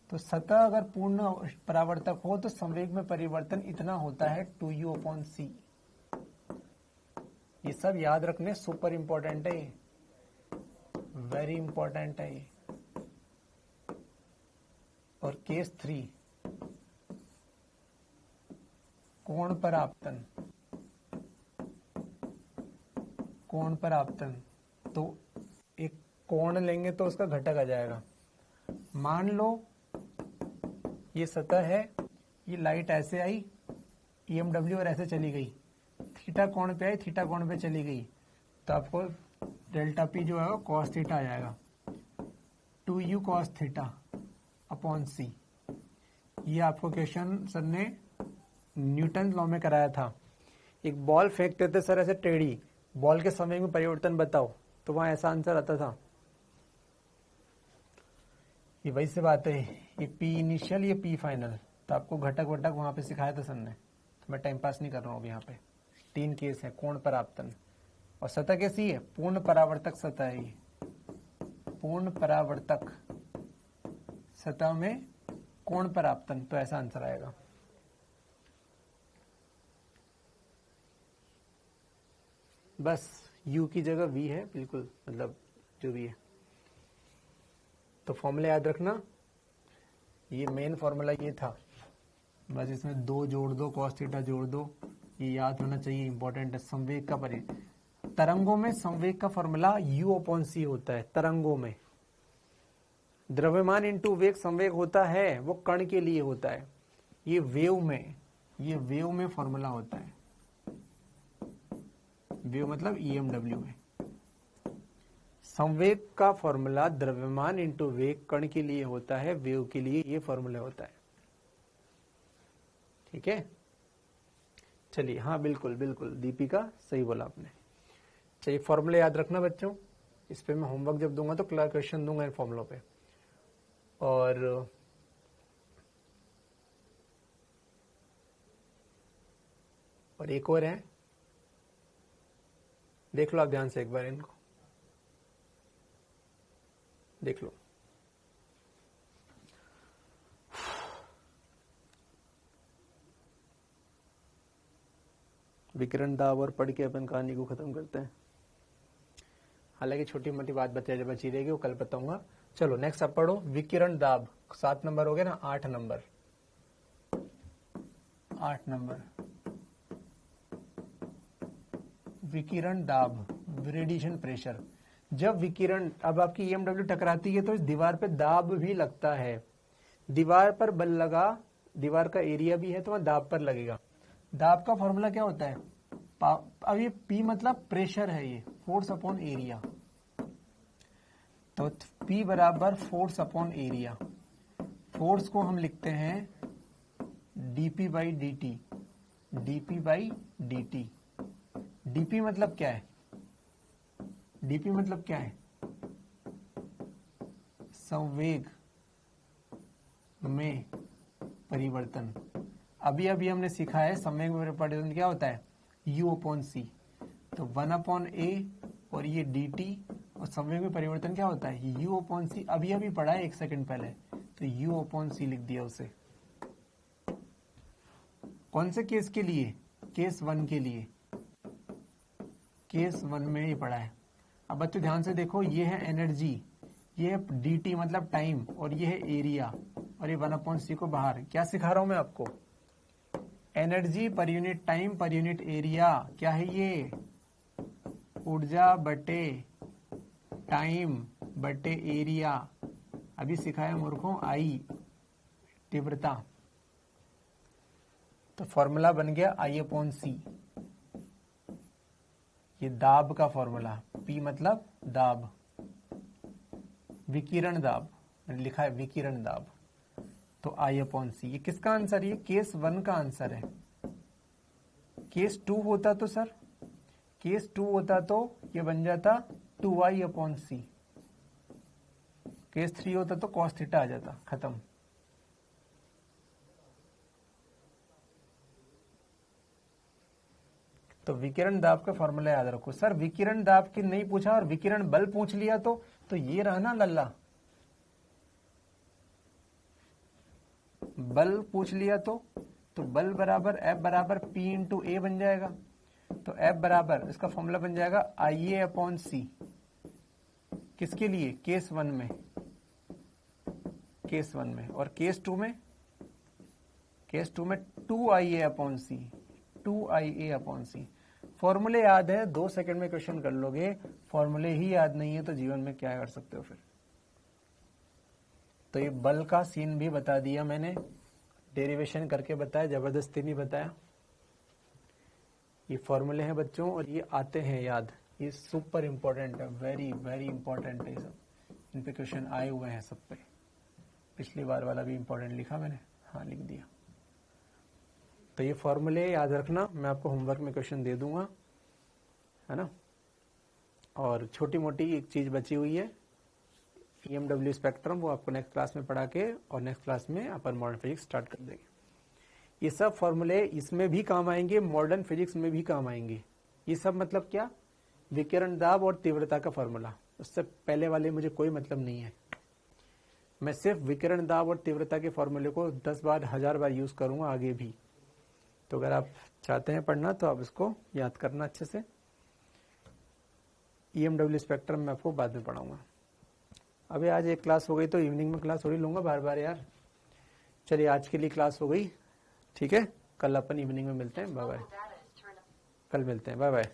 तो सतह अगर पूर्ण परावर्तक हो तो संवेग में परिवर्तन इतना होता है 2u अपॉन सी। ये सब याद रखने सुपर इंपॉर्टेंट है, ये वेरी इंपॉर्टेंट है ये। और केस 3 कोण परावर्तन, कोण परावर्तन, तो एक कोण लेंगे तो उसका घटक आ जाएगा। मान लो ये सतह है, ये लाइट ऐसे आई EMW और ऐसे चली गई, थीटा कोण पे आई, थीटा कोण पे चली गई, तो आपको डेल्टा पी जो है वो कॉस थीटा आ जाएगा, 2u कॉस थीटा अपॉन सी। ये आपको क्वेश्चन सर ने न्यूटन लॉ में कराया था। एक बॉल फेंकते थे सर ऐसे टेढ़ी, बॉल के संवेग में परिवर्तन बताओ, तो वहां ऐसा आंसर आता था। ये वही से बात है, ये पी इनिशियल ये पी फाइनल, तो आपको घटक वटक वहां पे सिखाया था सर ने, तो मैं टाइम पास नहीं कर रहा हूँ यहाँ पे। 3 केस है, कोण परावर्तन, और सतह कैसी है, पूर्ण परावर्तक सतह है ये, पूर्ण परावर्तक सतह में कोण परावर्तन, तो ऐसा आंसर आएगा। बस u की जगह v है, बिल्कुल मतलब जो भी है। तो फॉर्मूला याद रखना, ये मेन फॉर्मूला ये था, बस इसमें 2 जोड़ दो, cos थीटा जोड़ दो, ये याद होना चाहिए, इंपॉर्टेंट है। संवेग का तरंगों में संवेग का फॉर्मूला u/c होता है। तरंगों में द्रव्यमान इंटू वेग संवेग होता है, वो कण के लिए होता है। ये वेव में फॉर्मूला होता है। वेव मतलब EMW में। संवेग का फॉर्मूला द्रव्यमान इंटू वेग कण के लिए होता है, वेव के लिए ये फॉर्मूला होता है। ठीक है, चलिए, हाँ बिल्कुल बिल्कुल दीपिका सही बोला आपने। चलिए फॉर्मूले याद रखना बच्चों, इस पे मैं होमवर्क जब दूंगा तो क्वेश्चन दूंगा इन फॉर्मूलों पे। और एक और है, देख लो आप ध्यान से एक बार इनको देख लो। विकिरण दाब और पढ़ के अपन कहानी को खत्म करते हैं। हालांकि छोटी मोटी बात बची रहेगी, वो कल बताऊंगा। चलो नेक्स्ट आप पढ़ो, विकिरण दाब। 7 नंबर हो गया ना, 8 नंबर। विकिरण दाब, रेडिएशन प्रेशर। जब विकिरण, अब आपकी EMW टकराती है तो इस दीवार पे दाब भी लगता है। दीवार पर बल लगा, दीवार का एरिया भी है तो वह दाब पर लगेगा। दाब का फॉर्मूला क्या होता है? अब ये P मतलब प्रेशर है, ये फोर्स अपॉन एरिया। तो P बराबर फोर्स अपॉन एरिया। फोर्स को हम लिखते हैं dP by dt। dP by dt। dP मतलब क्या है? dP मतलब क्या है? संवेग में परिवर्तन। अभी हमने सीखा है संवेग में परिवर्तन क्या होता है, U/c। तो 1/a और ये dt, और संवेग में परिवर्तन क्या होता है, U/c। अभी पढ़ा है 1 सेकंड पहले, तो U/c लिख दिया उसे। कौन से केस के लिए? केस 1 के लिए। केस 1 में ये पढ़ा है। अब बच्चों ध्यान से देखो, ये है एनर्जी, ये है dt मतलब टाइम, और ये है एरिया, और ये 1/c को बाहर। क्या सिखा रहा हूं मैं आपको? Energy per unit time per unit area. क्या है ये? ऊर्जा बटे टाइम बटे एरिया। अभी सिखाया मूर्खों, आई तीव्रता। तो फॉर्मूला बन गया I/c। ये दाब का फॉर्मूला, P मतलब दाब, विकिरण दाब, मैंने लिखा है विकिरण दाब। तो I/c। ये किसका आंसर? ये केस 1 का आंसर है। केस 2 होता तो सर, केस 2 होता तो ये बन जाता 2I/c। केस 3 होता तो cos थीटा आ जाता, खत्म। तो विकिरण दाब का फॉर्मूला याद रखो। सर विकिरण दाब की नहीं पूछा और विकिरण बल पूछ लिया तो ये रहा ना लल्ला। बल पूछ लिया तो बल बराबर F बराबर P इंटू A बन जाएगा। तो F बराबर, इसका फॉर्मूला बन जाएगा IA/c। किसके लिए? केस 1 में। केस 1 में। और केस 2 में? केस 2 में 2IA/c। 2IA/c। फॉर्मूले याद है, 2 सेकंड में क्वेश्चन कर लोगे। फॉर्मूले ही याद नहीं है तो जीवन में क्या कर सकते हो फिर? तो ये बल का सीन भी बता दिया मैंने, डेरिवेशन करके बताया, जबरदस्ती नहीं बताया। ये फॉर्मूले हैं बच्चों, और ये आते हैं याद। ये सुपर इंपॉर्टेंट है, वेरी वेरी इंपॉर्टेंट है। सब इन पे क्वेश्चन आए हुए हैं सब पे। पिछली बार वाला भी इंपॉर्टेंट लिखा मैंने, हाँ लिख दिया। तो ये फॉर्मूले याद रखना, मैं आपको होमवर्क में क्वेश्चन दे दूंगा, है ना। और छोटी मोटी एक चीज बची हुई है, EMW स्पेक्ट्रम, वो आपको नेक्स्ट क्लास में पढ़ा के, और नेक्स्ट क्लास में अपन मॉडर्न फिजिक्स स्टार्ट कर देंगे। ये सब फॉर्मूले इसमें भी काम आएंगे, मॉडर्न फिजिक्स में भी काम आएंगे। ये सब मतलब क्या? विकिरण दाब और तीव्रता का फॉर्मूला। उससे पहले वाले मुझे कोई मतलब नहीं है। मैं सिर्फ विकिरण दाब और तीव्रता के फॉर्मूले को 10 बार 1000 बार यूज करूंगा आगे भी। तो अगर आप चाहते हैं पढ़ना तो आप इसको याद करना अच्छे से। EMW स्पेक्ट्रम मैं आपको बाद में पढ़ाऊंगा। अभी आज एक क्लास हो गई तो इवनिंग में क्लास थोड़ी लूँगा बार बार यार। चलिए आज के लिए क्लास हो गई, ठीक है, कल अपन इवनिंग में मिलते हैं, बाय बाय। कल मिलते हैं, बाय बाय।